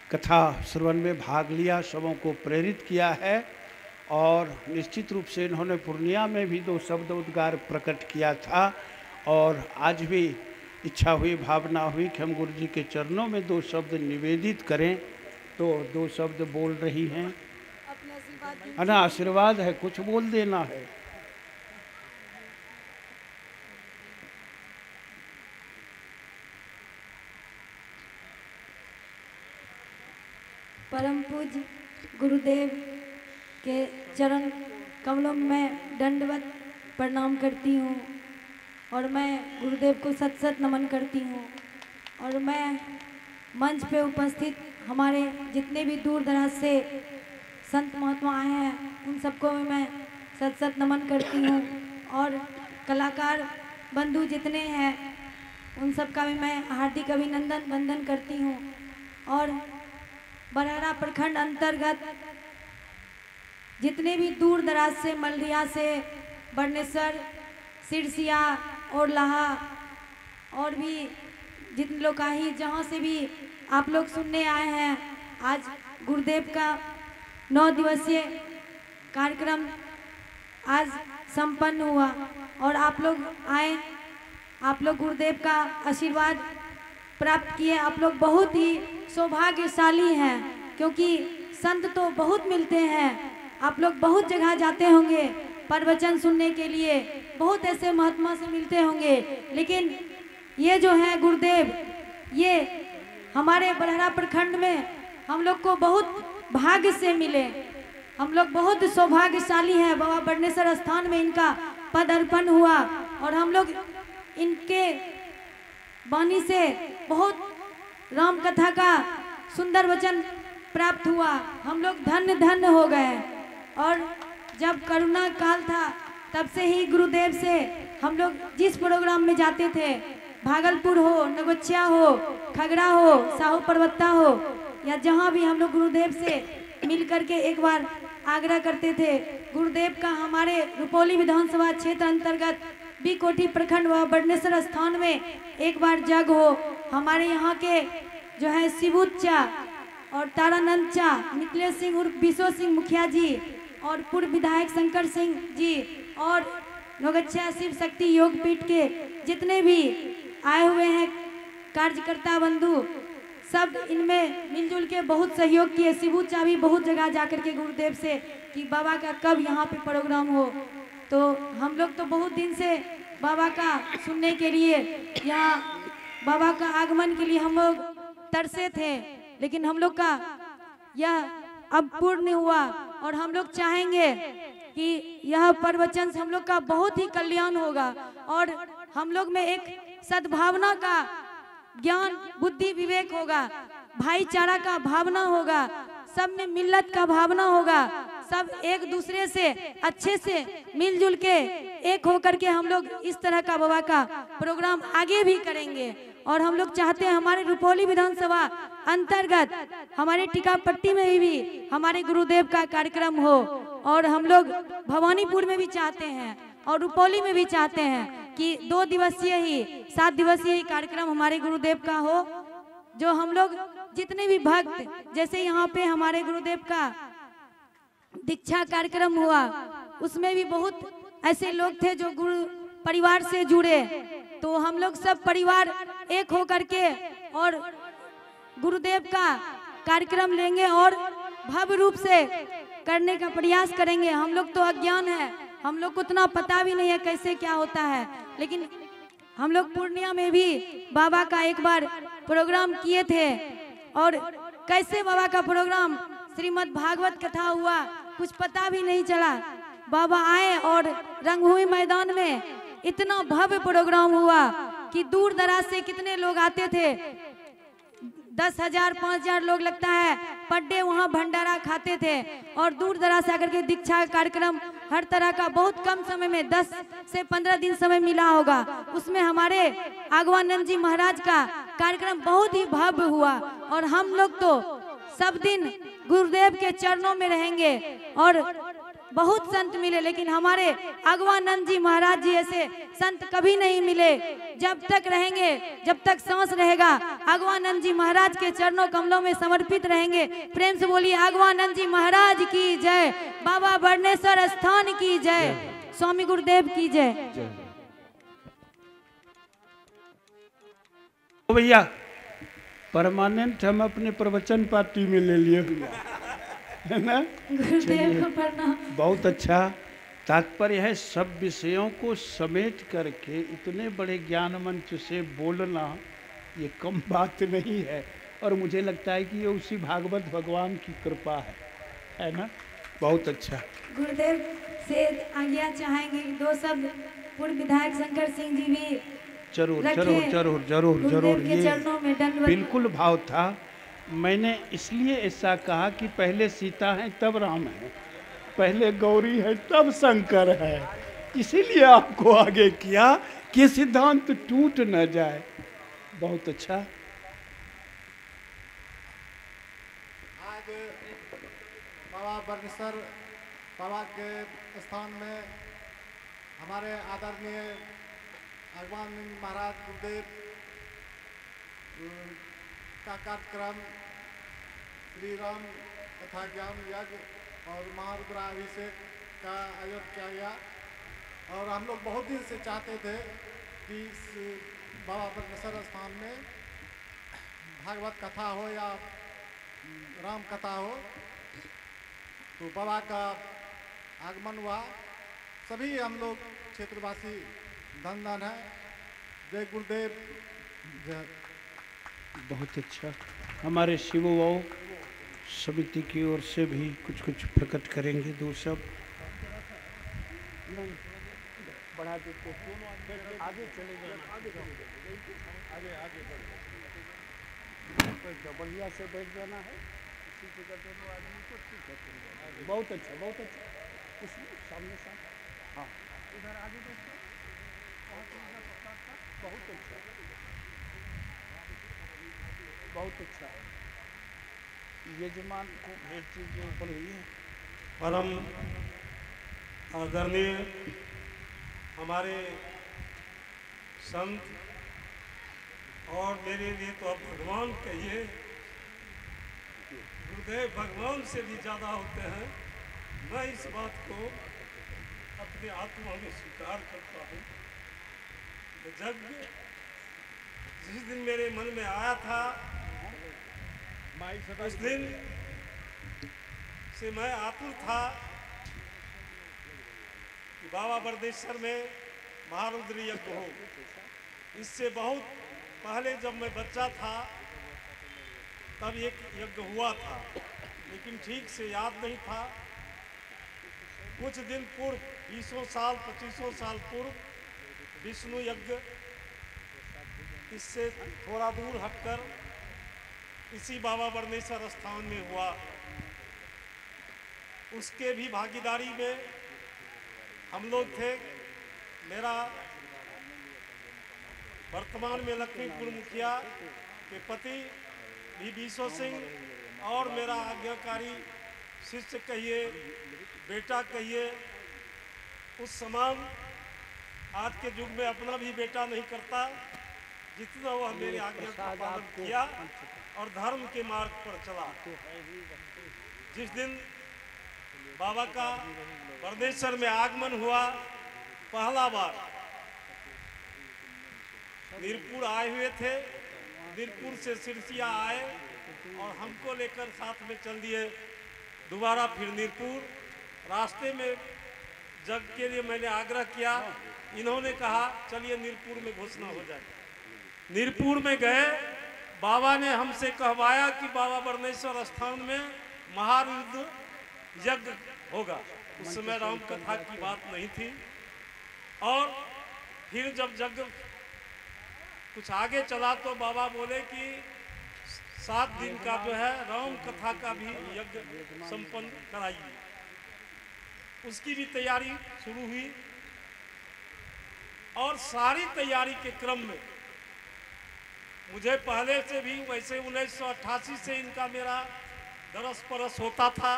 कथा श्रवण में भाग लिया, सबों को प्रेरित किया है, और निश्चित रूप से इन्होंने पूर्णिया में भी 2 शब्द उद्गार प्रकट किया था, और आज भी इच्छा हुई, भावना हुई कि हम गुरु जी के चरणों में 2 शब्द निवेदित करें, तो 2 शब्द बोल रही हैं। है ना, आशीर्वाद है, कुछ बोल देना है। परम पूज्य गुरुदेव के चरण कमलों में दंडवत प्रणाम करती हूँ, और मैं गुरुदेव को सत सत नमन करती हूँ। और मैं मंच पे उपस्थित हमारे जितने भी दूर दराज से संत महात्मा आए हैं, उन सबको भी मैं सत सत नमन करती हूँ। और कलाकार बंधु जितने हैं, उन सब का भी मैं हार्दिक अभिनंदन वंदन करती हूँ। और बराड़ा प्रखंड अंतर्गत जितने भी दूर दराज से, मलरिया से, बरनेसर, सिरसिया और लाहा, और भी जितने लोग ही जहाँ से भी आप लोग सुनने आए हैं, आज गुरुदेव का 9 दिवसीय कार्यक्रम आज संपन्न हुआ, और आप लोग आए, आप लोग गुरुदेव का आशीर्वाद प्राप्त किए। आप लोग बहुत ही सौभाग्यशाली हैं, क्योंकि संत तो बहुत मिलते हैं, आप लोग बहुत जगह जाते होंगे प्रवचन सुनने के लिए, बहुत ऐसे महात्मा से मिलते होंगे, लेकिन ये जो है गुरुदेव, ये हमारे बरहरा प्रखंड में हम लोग को बहुत भाग्य से मिले। हम लोग बहुत सौभाग्यशाली हैं। बाबा बड़नेश्वर स्थान में इनका पदार्पण हुआ और हम लोग इनके वाणी से बहुत राम कथा का सुंदर वचन प्राप्त हुआ। हम लोग धन्य धन्य हो गए। और जब करोना काल था तब से ही गुरुदेव से हम लोग जिस प्रोग्राम में जाते थे, भागलपुर हो, नगोचिया हो, खगड़ा हो, साहू पर्वता हो, या जहाँ भी हम लोग गुरुदेव से मिल करके एक बार आग्रह करते थे गुरुदेव का हमारे रुपौली विधानसभा क्षेत्र अंतर्गत बी कोठी प्रखंड व बड़नेश्वर स्थान में एक बार जग हो। हमारे यहाँ के जो है शिबूचा और तारानंद चा, निखिलेश सिंह उर्फ विशो सिंह मुखिया जी और पूर्व विधायक शंकर सिंह जी और नगोचिया शिव शक्ति योग पीठ के जितने भी आए हुए हैं कार्यकर्ता बंधु, सब इनमें मिलजुल के बहुत सहयोग किए। शिबूचा भी बहुत जगह जाकर के गुरुदेव से कि बाबा का कब यहाँ पे प्रोग्राम हो। तो हम लोग तो बहुत दिन से बाबा का सुनने के लिए, यहाँ बाबा का आगमन के लिए हम लोग तरसे थे, लेकिन हम लोग का यह अब पूर्ण हुआ और हम लोग चाहेंगे कि यह प्रवचन से हम लोग का बहुत ही कल्याण होगा और हम लोग में एक सद्भावना का ज्ञान बुद्धि विवेक होगा, भाईचारा का भावना होगा, सब में मिल्लत का भावना होगा, सब एक दूसरे से अच्छे से मिलजुल के एक होकर के हम लोग इस तरह का बाबा का प्रोग्राम आगे भी करेंगे। और हम लोग चाहते हैं हमारे रुपौली विधानसभा अंतर्गत हमारे टीकापट्टी में भी हमारे गुरुदेव का कार्यक्रम हो और हम लोग भवानीपुर में भी चाहते हैं और रुपौली में भी चाहते हैं कि 2 दिवसीय ही 7 दिवसीय ही कार्यक्रम हमारे गुरुदेव का हो। जो हम लोग जितने भी भक्त, जैसे यहाँ पे हमारे गुरुदेव का दीक्षा कार्यक्रम हुआ, उसमें भी बहुत ऐसे लोग थे जो गुरु परिवार से जुड़े, तो हम लोग सब परिवार एक हो करके और गुरुदेव का कार्यक्रम लेंगे और भव्य रूप से करने का प्रयास करेंगे। हम लोग तो अज्ञान है, हम लोग को उतना पता भी नहीं है कैसे क्या होता है, लेकिन हम लोग पूर्णिया में भी बाबा का एक बार प्रोग्राम किए थे और कैसे बाबा का प्रोग्राम श्रीमद् भागवत कथा हुआ कुछ पता भी नहीं चला। बाबा आए और रंगभूमि मैदान में इतना भव्य प्रोग्राम हुआ कि दूर दराज से कितने लोग आते थे, 10,000 5,000 लोग लगता है पर डे वहाँ भंडारा खाते थे और दूर दराज से आकर के दीक्षा कार्यक्रम हर तरह का बहुत कम समय में 10 से 15 दिन समय मिला होगा। उसमें हमारे आगवानंद जी महाराज का कार्यक्रम बहुत ही भव्य हुआ और हम लोग तो सब दिन गुरुदेव के चरणों में रहेंगे और बहुत संत मिले, लेकिन हमारे अगवानंद जी महाराज जी ऐसे संत कभी नहीं मिले। जब तक रहेंगे, जब तक सांस रहेगा, अगवानंद जी महाराज के चरणों कमलों में समर्पित रहेंगे। प्रेम से बोलिए अगवानंद जी महाराज की जय, बाबा बड़नेश्वर स्थान की जय, स्वामी गुरुदेव की जय। भैया परमानेंट हम अपने प्रवचन पार्टी में ले लिए है ना। गुरुदेव को प्रणाम। बहुत अच्छा तात्पर्य है, सब विषयों को समेट करके इतने बड़े ज्ञान मंच से बोलना ये कम बात नहीं है और मुझे लगता है कि ये उसी भागवत भगवान की कृपा है ना। बहुत अच्छा। गुरुदेव से आज्ञा चाहेंगे 2 शब्द पूर्व विधायक शंकर सिंह जी भी जरूर जरूर जरूर जरूर जरूर। ये बिल्कुल भाव था। मैंने इसलिए ऐसा कहा कि पहले सीता है तब राम है, पहले गौरी है तब शंकर है, इसीलिए आपको आगे किया कि सिद्धांत टूट न जाए। बहुत अच्छा। आज बाबा बड़नेश्वर बाबा के स्थान में हमारे आदरणीय अगवानंद महाराज गुरुदेव का कार्यक्रम श्री राम तथा ज्ञान यज्ञ और महारुद्राभिषेक का आयोजन किया गया और हम लोग बहुत दिन से चाहते थे कि बाबा बड़नेश्वर स्थान में भागवत कथा हो या राम कथा हो, तो बाबा का आगमन हुआ। सभी हम लोग क्षेत्रवासी धन धन है। जय गुरुदेव। जय। बहुत अच्छा। हमारे शिव वाओ समिति की ओर से भी कुछ प्रकट करेंगे। दो सब बढ़ा देते हैं, आगे चले जाना, आगे बढ़िया से बैठ जाना है। इसी जगह दोनों आदमी को ठीक है। बहुत अच्छा, बहुत अच्छा। इसमें सामने हाँ, इधर आगे देखो, बहुत अच्छा, बहुत अच्छा। यजमान को भेंट चीजें ऊपर हुई है। परम आदरणीय हमारे संत, और मेरे लिए तो अब भगवान कहिए, गुरुदेव भगवान से भी ज़्यादा होते हैं। मैं इस बात को अपने आत्मा में स्वीकार करता हूँ। यज्ञ जिस दिन मेरे मन में आया था, उस दिन से मैं आतुर था कि बाबा बरदेश्वर में महारुद्र यज्ञ हो। इससे बहुत पहले जब मैं बच्चा था तब एक यज्ञ हुआ था, लेकिन ठीक से याद नहीं था। कुछ दिन पूर्व, 20 साल 25 साल पूर्व विष्णु यज्ञ इससे थोड़ा दूर हटकर इसी बाबा बरदेश्वर स्थान में हुआ। उसके भी भागीदारी में हम लोग थे। मेरा वर्तमान में लक्ष्मीपुर मुखिया के पति भी बीसो सिंह और मेरा आज्ञाकारी शिष्य कहिए, बेटा कहिए, उस समान आज के युग में अपना भी बेटा नहीं करता जितना वह मेरे आज्ञा का पालन किया और धर्म के मार्ग पर चला। जिस दिन बाबा का बरदेश्वर में आगमन हुआ, पहला बार नीरपुर आए हुए थे। नीरपुर से सिरसिया आए और हमको लेकर साथ में चल दिए दोबारा फिर नीरपुर। रास्ते में जग के लिए मैंने आग्रह किया, इन्होंने कहा चलिए नीरपुर में घोषणा हो जाए। नीरपुर में गए, बाबा ने हमसे कहवाया कि बाबा बरदेश्वर स्थान में महारुद्र यज्ञ होगा। उस समय राम कथा की बात नहीं थी। और फिर जब यज्ञ कुछ आगे चला तो बाबा बोले कि 7 दिन का जो है राम कथा का भी यज्ञ संपन्न कराइए। उसकी भी तैयारी शुरू हुई और सारी तैयारी के क्रम में मुझे पहले से भी वैसे 1988 से इनका मेरा दरस परस होता था।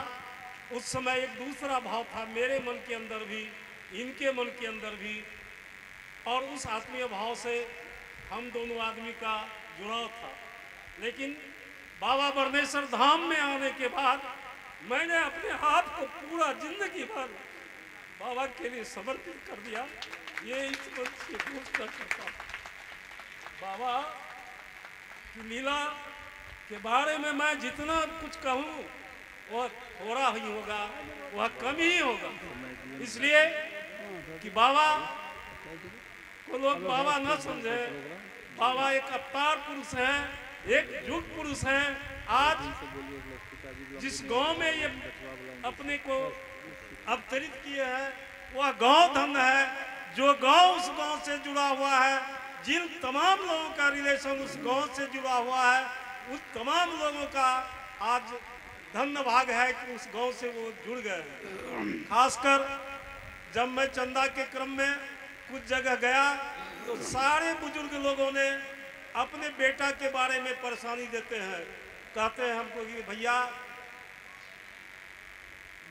उस समय एक दूसरा भाव था मेरे मन के अंदर भी, इनके मन के अंदर भी, और उस आत्मीय भाव से हम दोनों आदमी का जुड़ाव था। लेकिन बाबा बरदेश्वर धाम में आने के बाद मैंने अपने हाथ को पूरा जिंदगी भर बाबा के लिए समर्पित कर दिया। ये इस मंच से घोषणा करता हूं। बाबा की लीला के बारे में मैं जितना कुछ कहूँ वह थोड़ा ही होगा, वह कम ही होगा। इसलिए कि बाबा को लोग बाबा न समझे। बाबा एक अवतार पुरुष हैं, एक युग पुरुष हैं। आज जिस गांव में ये अपने को अवतरित किए हैं वह गांव धन है। जो गांव उस गांव से जुड़ा हुआ है, जिन तमाम लोगों का रिलेशन उस गांव से जुड़ा हुआ है, उस तमाम लोगों का आज धन्य भाग है कि उस गांव से वो जुड़ गए हैं। खासकर जब मैं चंदा के क्रम में कुछ जगह गया तो सारे बुजुर्ग लोगों ने अपने बेटा के बारे में परेशानी देते हैं। कहते हैं हमको कि भैया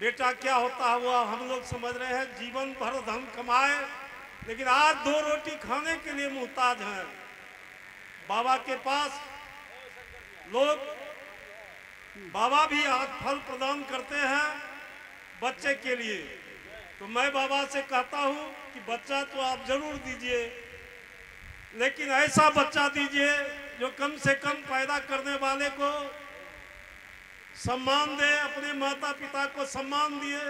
बेटा क्या होता है वो हम लोग समझ रहे हैं, जीवन भर धन कमाए लेकिन आज 2 रोटी खाने के लिए मुहताज हैं। बाबा के पास लोग, बाबा भी आज फल प्रदान करते हैं बच्चे के लिए। तो मैं बाबा से कहता हूं कि बच्चा तो आप जरूर दीजिए, लेकिन ऐसा बच्चा दीजिए जो कम से कम पैदा करने वाले को सम्मान दे, अपने माता पिता को सम्मान दिए।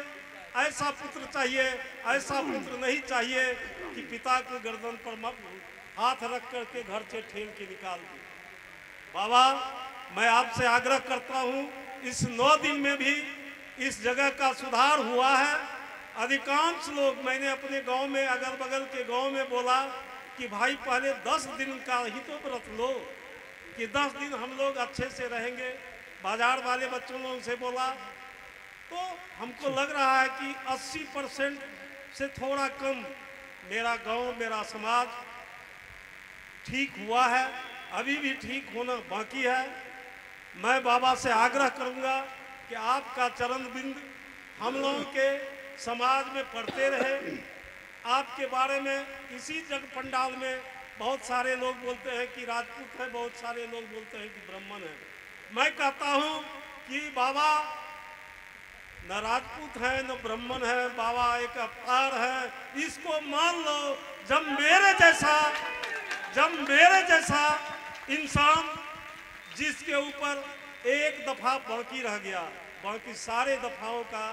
ऐसा पुत्र चाहिए, ऐसा पुत्र नहीं चाहिए कि पिता को गर्दन पर हाथ रख करके घर से ठेल के निकाल दिए। बाबा, मैं आपसे आग्रह करता हूँ, इस 9 दिन में भी इस जगह का सुधार हुआ है। अधिकांश लोग, मैंने अपने गांव में, अगल बगल के गांव में बोला कि भाई पहले 10 दिन का ही तो व्रत लो, कि 10 दिन हम लोग अच्छे से रहेंगे। बाजार वाले बच्चों ने उनसे बोला, तो हमको लग रहा है कि 80% से थोड़ा कम मेरा गांव, मेरा समाज ठीक हुआ है। अभी भी ठीक होना बाकी है। मैं बाबा से आग्रह करूंगा कि आपका चरण बिंद हम लोगों के समाज में पढ़ते रहे। आपके बारे में इसी जग पंडाल में बहुत सारे लोग बोलते हैं कि राजपूत है, बहुत सारे लोग बोलते हैं कि ब्राह्मण है। मैं कहता हूं कि बाबा न राजपूत है न ब्राह्मण है, बाबा एक अवतार है। इसको मान लो। जब मेरे जैसा इंसान जिसके ऊपर एक दफा बाकी रह गया, बाकी सारे दफाओं का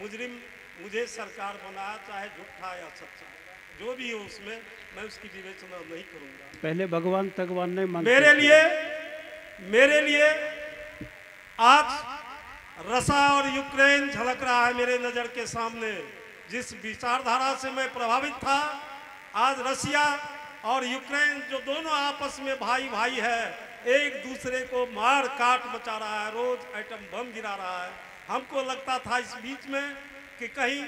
मुजरिम मुझे सरकार बनाया, चाहे झूठा या सच्चा जो भी हो, उसमें मैं उसकी विवेचना नहीं करूंगा। पहले भगवान तगवान नहीं मानते। मेरे लिए आज रसा और यूक्रेन झलक रहा है मेरे नजर के सामने। जिस विचारधारा से मैं प्रभावित था, आज रसिया और यूक्रेन जो दोनों आपस में भाई भाई है, एक दूसरे को मार काट मचा रहा है, रोज एटम बम गिरा रहा है। हमको लगता था इस बीच में कि कहीं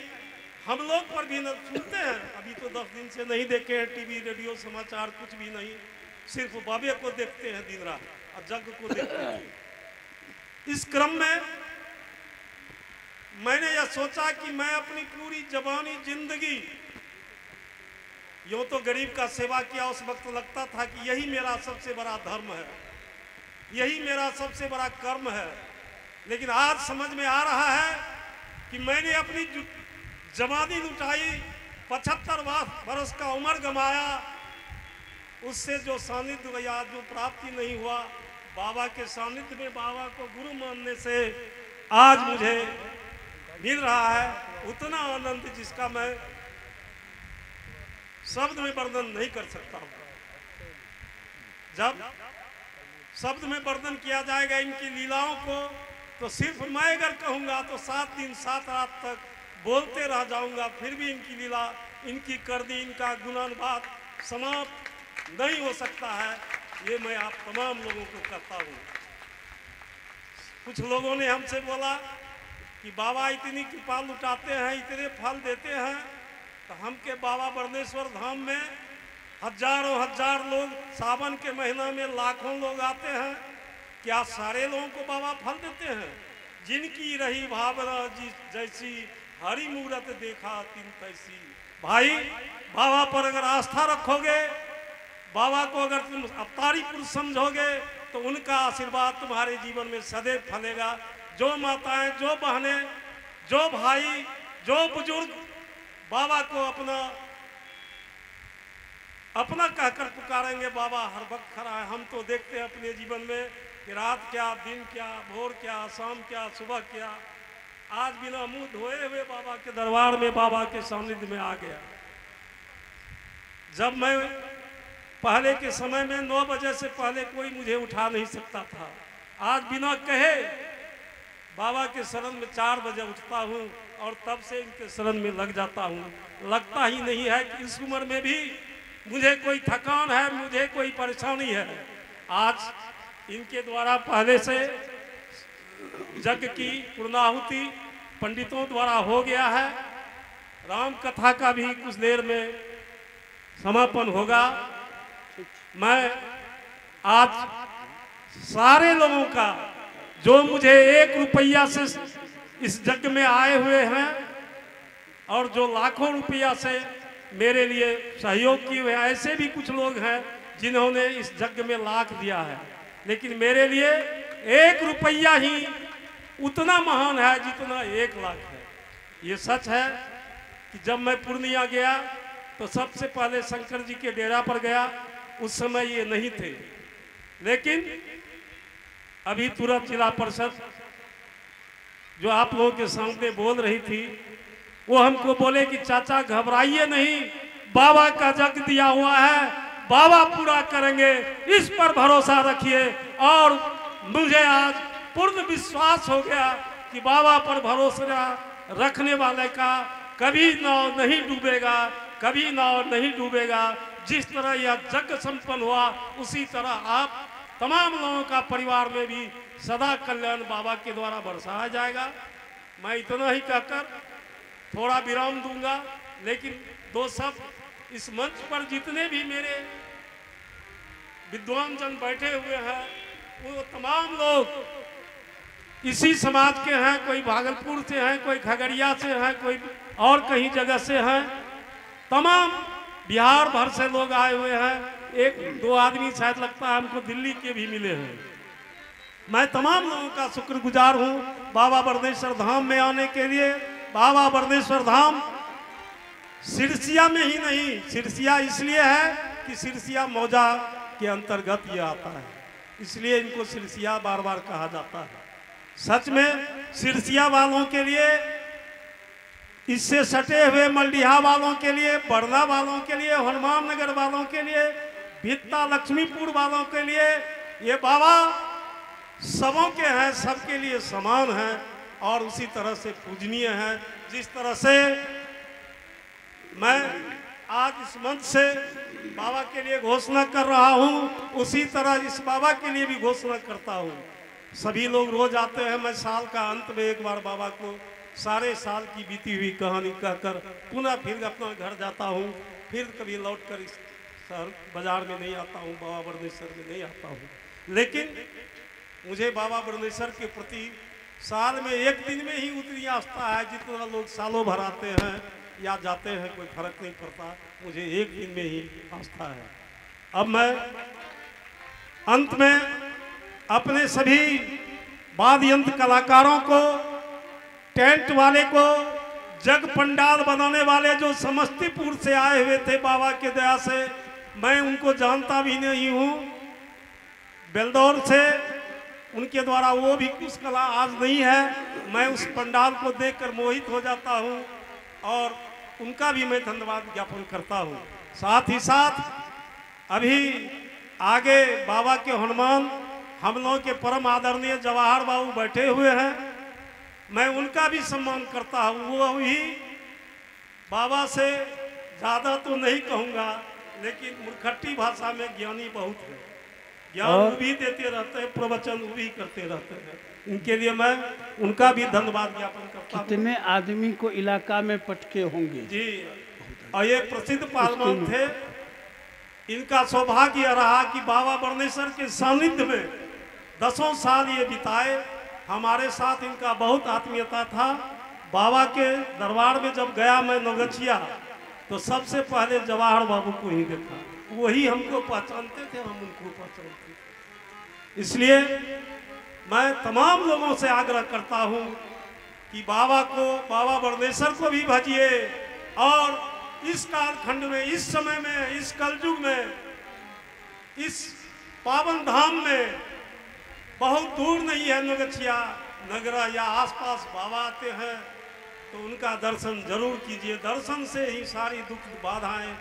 हम लोग पर भी न सुनते हैं। अभी तो 10 दिन से नहीं देखे हैं टीवी रेडियो समाचार, कुछ भी नहीं, सिर्फ बाबे को देखते हैं दिन रात और जग को देखते हैं। इस क्रम में मैंने यह सोचा कि मैं अपनी पूरी जवानी जिंदगी यूं तो गरीब का सेवा किया। उस वक्त लगता था कि यही मेरा सबसे बड़ा धर्म है, यही मेरा सबसे बड़ा कर्म है। लेकिन आज समझ में आ रहा है कि मैंने अपनी जवानी लुटाई, 75 वर्ष का उम्र गंवाया, उससे जो सानिध्य या जो प्राप्ति नहीं हुआ, बाबा के सानिध्य में बाबा को गुरु मानने से आज मुझे मिल रहा है उतना आनंद जिसका मैं शब्द में वर्णन नहीं कर सकता हूं। जब शब्द में वर्णन किया जाएगा इनकी लीलाओं को, तो सिर्फ मैं अगर कहूंगा तो 7 दिन 7 रात तक बोलते रह जाऊंगा, फिर भी इनकी लीला, इनकी करनी, इनका गुणानुवाद समाप्त नहीं हो सकता है। ये मैं आप तमाम लोगों को कहता हूँ। कुछ लोगों ने हमसे बोला कि बाबा इतनी कृपा लुटाते हैं, इतने फल देते हैं, तो हम के बाबा बरनेश्वर धाम में हजारों हजार लोग, सावन के महीना में लाखों लोग आते हैं। क्या सारे लोगों को बाबा फल देते हैं? जिनकी रही भावना जैसी, हरि मूरत देखा तिन तैसी। भाई, बाबा पर अगर आस्था रखोगे, बाबा को अगर तुम अवतारी पुरुष समझोगे, तो उनका आशीर्वाद तुम्हारे जीवन में सदैव फलेगा। जो माताएं, जो बहनें, जो भाई, जो बुजुर्ग बाबा को अपना कहकर पुकारेंगे, बाबा हर वक्त खड़ा है। हम तो देखते हैं अपने जीवन में कि रात क्या, दिन क्या, भोर क्या, शाम क्या, सुबह क्या, आज बिना मुंह धोए हुए बाबा के दरबार में, बाबा के सानिध्य में आ गया। जब मैं पहले के समय में 9 बजे से पहले कोई मुझे उठा नहीं सकता था, आज बिना कहे बाबा के शरण में 4 बजे उठता हूँ और तब से इनके शरण में लग जाता हूँ। लगता ही नहीं है कि इस उम्र में भी मुझे कोई थकान है, मुझे कोई परेशानी है। आज इनके द्वारा पहले से जग की पूर्णाहुति पंडितों द्वारा हो गया है। राम कथा का भी कुछ देर में समापन होगा। मैं आज सारे लोगों का, जो मुझे 1 रुपया से इस जग में आए हुए हैं और जो लाखों रुपया से मेरे लिए सहयोग किए हुए, ऐसे भी कुछ लोग हैं जिन्होंने इस जग में लाख दिया है, लेकिन मेरे लिए 1 रुपया ही उतना महान है जितना 1 लाख है। ये सच है कि जब मैं पूर्णिया गया तो सबसे पहले शंकर जी के डेरा पर गया। उस समय ये नहीं थे, लेकिन अभी तुरंत जिला परिषद जो आप लोगों के सामने बोल रही थी, वो हमको बोले कि चाचा घबराइए नहीं, बाबा का जग दिया हुआ है, बाबा पूरा करेंगे, इस पर भरोसा रखिए। और मुझे आज पूर्ण विश्वास हो गया कि बाबा पर भरोसा रखने वाले का कभी नाव नहीं डूबेगा, कभी नाव नहीं डूबेगा। जिस तरह यह यज्ञ संपन्न हुआ, उसी तरह आप तमाम लोगों का परिवार में भी सदा कल्याण बाबा के द्वारा बरसाया जाएगा। मैं इतना ही कहकर थोड़ा विराम दूंगा, लेकिन दो शब्द इस मंच पर जितने भी मेरे विद्वान जन बैठे हुए हैं, वो तमाम लोग इसी समाज के हैं, कोई भागलपुर से हैं, कोई खगड़िया से हैं, कोई और कहीं जगह से हैं, तमाम बिहार भर से लोग आए हुए हैं। एक दो आदमी शायद लगता है हमको दिल्ली के भी मिले हैं। मैं तमाम लोगों का शुक्रगुजार हूँ बाबा बरदेश्वर धाम में आने के लिए। बाबा बरदेश्वर धाम सिरसिया में ही नहीं, सिरसिया इसलिए है कि सिरसिया मौजा के अंतर्गत ये आता है, इसलिए इनको सिरसिया बार बार कहा जाता है। सच में सिरसिया वालों के लिए, इससे सटे हुए मल्डिहा वालों के लिए, बरला वालों के लिए, हनुमान नगर वालों के लिए, भित्ता लक्ष्मीपुर वालों के लिए, ये बाबा सबों के हैं, सबके लिए समान हैं और उसी तरह से पूजनीय हैं। जिस तरह से मैं आज इस मंच से बाबा के लिए घोषणा कर रहा हूँ, उसी तरह इस बाबा के लिए भी घोषणा करता हूँ। सभी लोग रोज आते हैं, मैं साल का अंत में एक बार बाबा को सारे साल की बीती हुई कहानी कहकर पुनः फिर अपना घर जाता हूँ, फिर कभी लौट कर इस शहर बाजार में नहीं आता हूँ, बाबा बरदेश्वर में नहीं आता हूँ। लेकिन मुझे बाबा बरदेश्वर के प्रति साल में एक दिन में ही उतनी आस्था है, जितना लोग सालों भर आते हैं या जाते हैं कोई फर्क नहीं पड़ता, मुझे एक दिन में ही आस्था है। अब मैं अंत में अपने सभी वाद्य यंत्र कलाकारों को, टेंट वाले को, जग पंडाल बनाने वाले जो समस्तीपुर से आए हुए थे बाबा के दया से, मैं उनको जानता भी नहीं हूँ, बेलदौर से, उनके द्वारा वो भी कुछ कला आज नहीं है। मैं उस पंडाल को देखकर मोहित हो जाता हूँ और उनका भी मैं धन्यवाद ज्ञापन करता हूँ। साथ ही साथ अभी आगे बाबा के हनुमान, हम लोगों के परम आदरणीय जवाहर बाबू बैठे हुए हैं, मैं उनका भी सम्मान करता हूँ। वो भी बाबा से ज़्यादा तो नहीं कहूँगा, लेकिन मुरखट्टी भाषा में ज्ञानी बहुत है, ज्ञान वो भी देते रहते हैं, प्रवचन वो भी करते रहते हैं। इनके लिए मैं उनका भी धन्यवाद ज्ञापन करता हूँ। कितने आदमी को इलाका में पटके होंगे जी, और ये प्रसिद्ध पहलवान थे। इनका सौभाग्य रहा कि बाबा बरदेश्वर के सानिध्य में 10 साल ये बिताए। हमारे साथ इनका बहुत आत्मीयता था। बाबा के दरबार में जब गया मैं नौगछिया, तो सबसे पहले जवाहर बाबू को ही देखा, वही हमको पहचानते थे, हम उनको पहचानते थे। इसलिए मैं तमाम लोगों से आग्रह करता हूँ कि बाबा को, बाबा बरदेश्वर को भी भजिए। और इस कालखंड में, इस समय में, इस कलयुग में, इस पावन धाम में बहुत दूर नहीं है नौगछिया नगरा या आसपास बाबा आते हैं, तो उनका दर्शन जरूर कीजिए। दर्शन से ही सारी दुख बाधाएं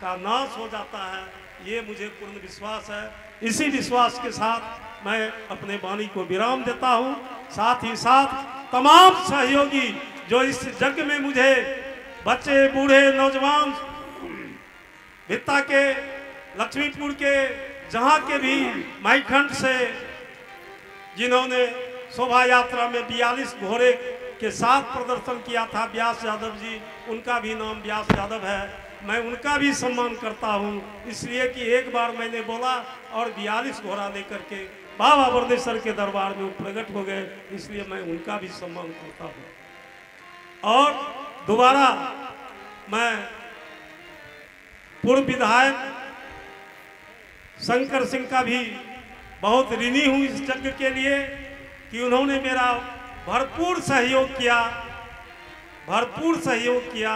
का नाश हो जाता है, ये मुझे पूर्ण विश्वास है। इसी विश्वास के साथ मैं अपने वाणी को विराम देता हूँ। साथ ही साथ तमाम सहयोगी जो इस यज्ञ में मुझे, बच्चे, बूढ़े, नौजवान, भित्ता के, लक्ष्मीपुर के, जहाँ के भी माईखंड से जिन्होंने शोभा यात्रा में 42 घोड़े के साथ प्रदर्शन किया था, व्यास यादव जी, उनका भी नाम व्यास यादव है। मैं उनका भी सम्मान करता हूं, इसलिए कि एक बार मैंने बोला और 42 घोड़ा लेकर के बाबा बरदेश्वर के दरबार में प्रकट हो गए, इसलिए मैं उनका भी सम्मान करता हूं। और दोबारा मैं पूर्व विधायक शंकर सिंह का भी बहुत ऋणी हूँ इस यज्ञ के लिए कि उन्होंने मेरा भरपूर सहयोग किया, भरपूर सहयोग किया।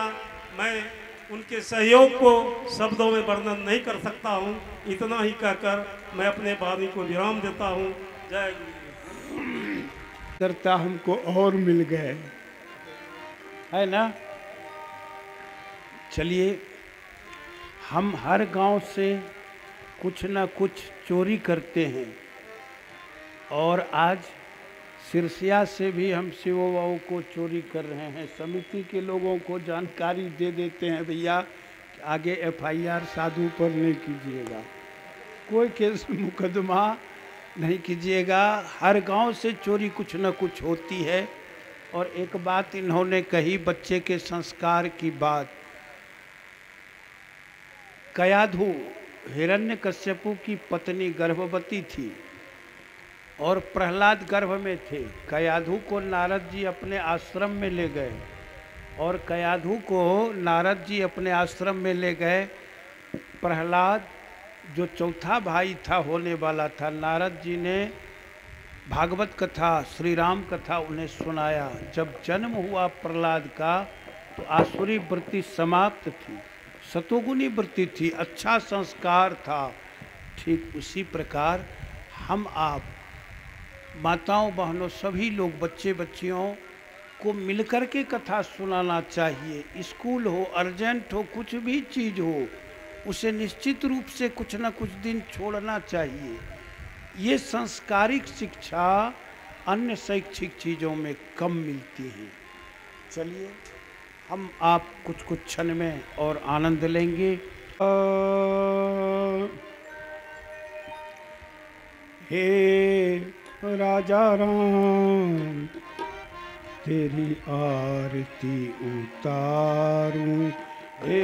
मैं उनके सहयोग को शब्दों में वर्णन नहीं कर सकता हूँ। इतना ही कहकर मैं अपने वाणी को विराम देता हूँ। जय गुरु। करता हमको और मिल गए, है ना। चलिए, हम हर गांव से कुछ ना कुछ चोरी करते हैं और आज सिरसिया से भी हम शिव बाबू को चोरी कर रहे हैं। समिति के लोगों को जानकारी दे देते हैं, भैया आगे एफआईआर साधु पर नहीं कीजिएगा, कोई केस मुकदमा नहीं कीजिएगा। हर गांव से चोरी कुछ न कुछ होती है। और एक बात इन्होंने कही बच्चे के संस्कार की बात, कयाधु हिरण्यकश्यपु की पत्नी गर्भवती थी और प्रहलाद गर्भ में थे। कयाधु को नारद जी अपने आश्रम में ले गए और कयाधु को नारद जी अपने आश्रम में ले गए। प्रहलाद जो चौथा भाई था, होने वाला था, नारद जी ने भागवत कथा, श्री राम कथा उन्हें सुनाया। जब जन्म हुआ प्रहलाद का तो आसुरी वृत्ति समाप्त थी, सतोगुनी वृत्ति थी, अच्छा संस्कार था। ठीक उसी प्रकार हम आप माताओं बहनों सभी लोग, बच्चे बच्चियों को मिलकर के कथा सुनाना चाहिए। स्कूल हो, अर्जेंट हो, कुछ भी चीज़ हो, उसे निश्चित रूप से कुछ न कुछ दिन छोड़ना चाहिए। ये संस्कारिक शिक्षा अन्य शैक्षिक चीज़ों में कम मिलती है। चलिए, हम आप कुछ कुछ क्षण में और आनंद लेंगे। हे राजा राम तेरी आरती उतारूं, हे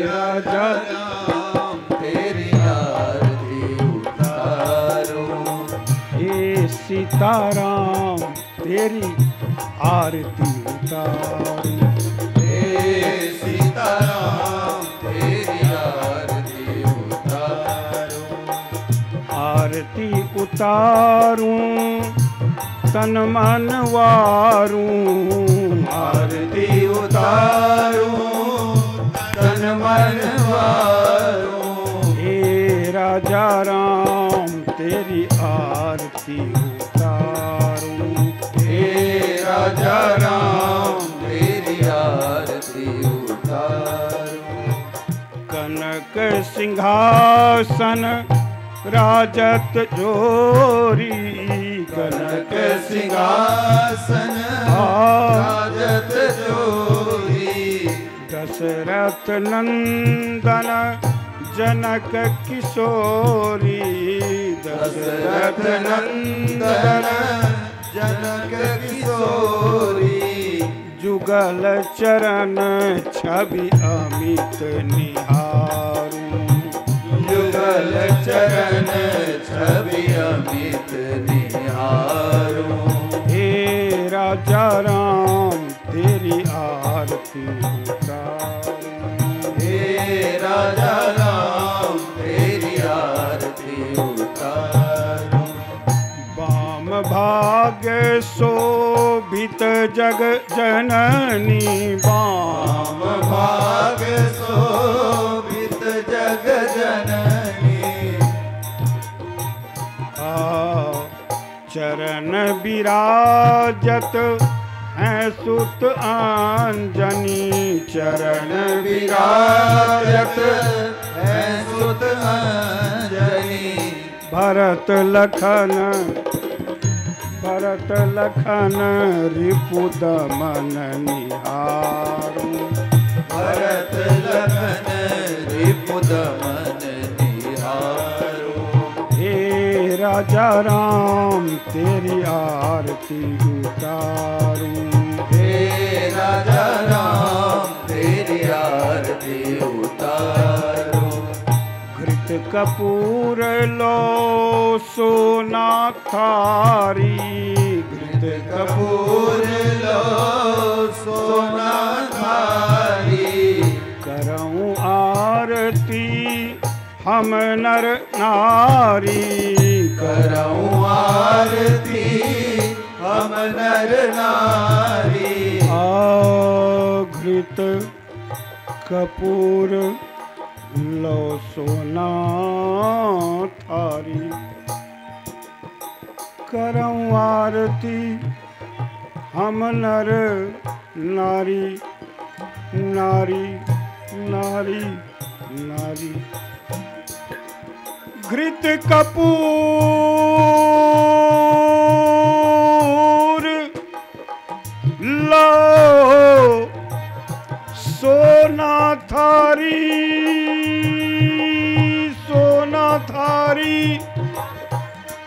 राजा राम तेरी आरती उतारूं, हे सीताराम तेरी आरती उतारूं, हे सीताराम तेरी आरती उतारूं, आरती उतारूं तन मन वारूं, आरती उतारूं तन मन वारूं, हे राजा राम तेरी आरती उतारूं, हे राजा राम तेरी आरती उतारूं, कनक सिंहासन राजत जोरी, कनक सिंहासन राजत जोरी, दशरथ नंदन जनक किशोरी, दशरथ नंदन जनक किशोरी, जुगल चरण छवि अमित निहारूं, युगल चरण छवि अमित निहारूं, हे राजा राम तेरी आरती उतारूं, हे राजा राम तेरी आरती उतारूं, वाम भाग्य शोभित जग जननी, वाम भाग शोभित जग जननी, चरण विराजत हैं सुत अंजनी, चरण विराजत है सुत अंजनी, भरत लखन रिपुदमन निहारूं, भरत लखन रिपुदमन निहारूं, हे राजा राम तेरी आरती उतारूं, हे राजा राम तेरी आरती उतारूं, घृत कपूर लो सोना थारी, घृत कपूर लो सोना थारी, करऊं आरती हम नर नारी, करऊं आरती हम नर नारी, घृत कपूर लो सोना थारी, करऊं आरती हम नर नारी नारी नारी नारी घृत कपूर लो सोना थारी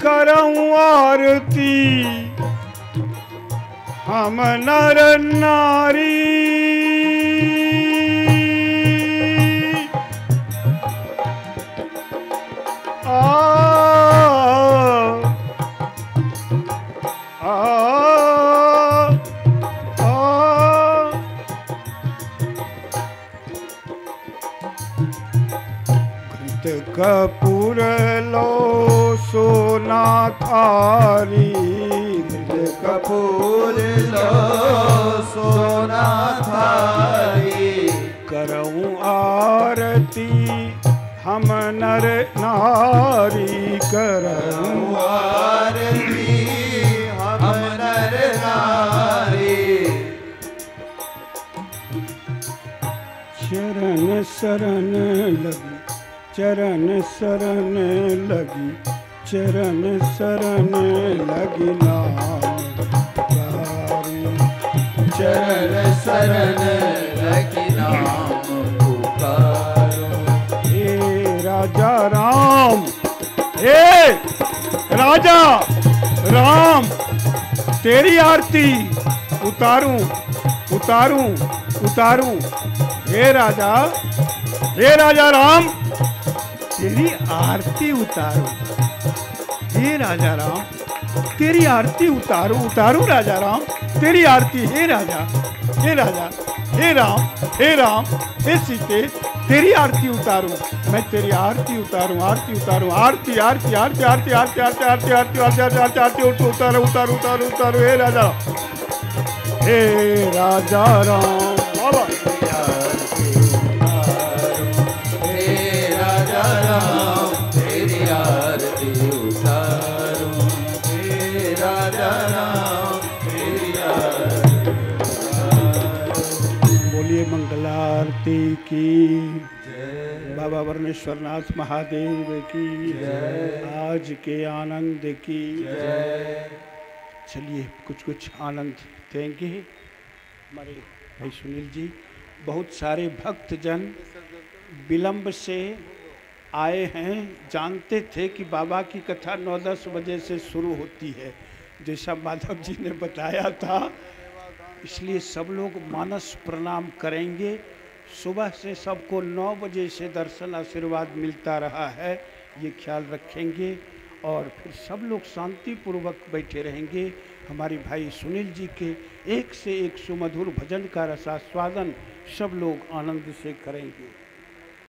करऊं आरती हम नर नारी कपूर लो सोना थारी कपूर लो सोना थारी करऊं आरती हम नर नारी करऊं आरती हम नर नारी चरण शरण लगी चरण शरण लगी चरण शरण लगी नाम पुकारूं चरण शरण लगी नाम पुकारूं हे राजा राम हे राजा राम तेरी आरती उतारूं उतारूं उतारूं हे राजा राम तेरी आरती उतारूं हे राजा राम तेरी आरती उतारूं उतारूं राजा राम तेरी आरती हे राजा हे राम हे सीते तेरी आरती उतारूं मैं तेरी आरती उतारूं आरती उतारूं आरती आरती आरती आरती आरती आरती आरती आरती आरती आरती आरती उतारूं उतारूं उतारूं उतारूं हे राजा राम बाबा मंगलारती की बाबा वर्णेश्वर नाथ महादेव की आज के आनंद की चलिए कुछ आनंद देंगे हमारे भाई सुनील जी। बहुत सारे भक्तजन विलंब से आए हैं, जानते थे कि बाबा की कथा 9-10 बजे से शुरू होती है जैसा माधव जी ने बताया था, इसलिए सब लोग मानस प्रणाम करेंगे। सुबह से सबको 9 बजे से दर्शन आशीर्वाद मिलता रहा है, ये ख्याल रखेंगे और फिर सब लोग शांतिपूर्वक बैठे रहेंगे। हमारे भाई सुनील जी के एक से एक सुमधुर भजन का रसास्वादन सब लोग आनंद से करेंगे।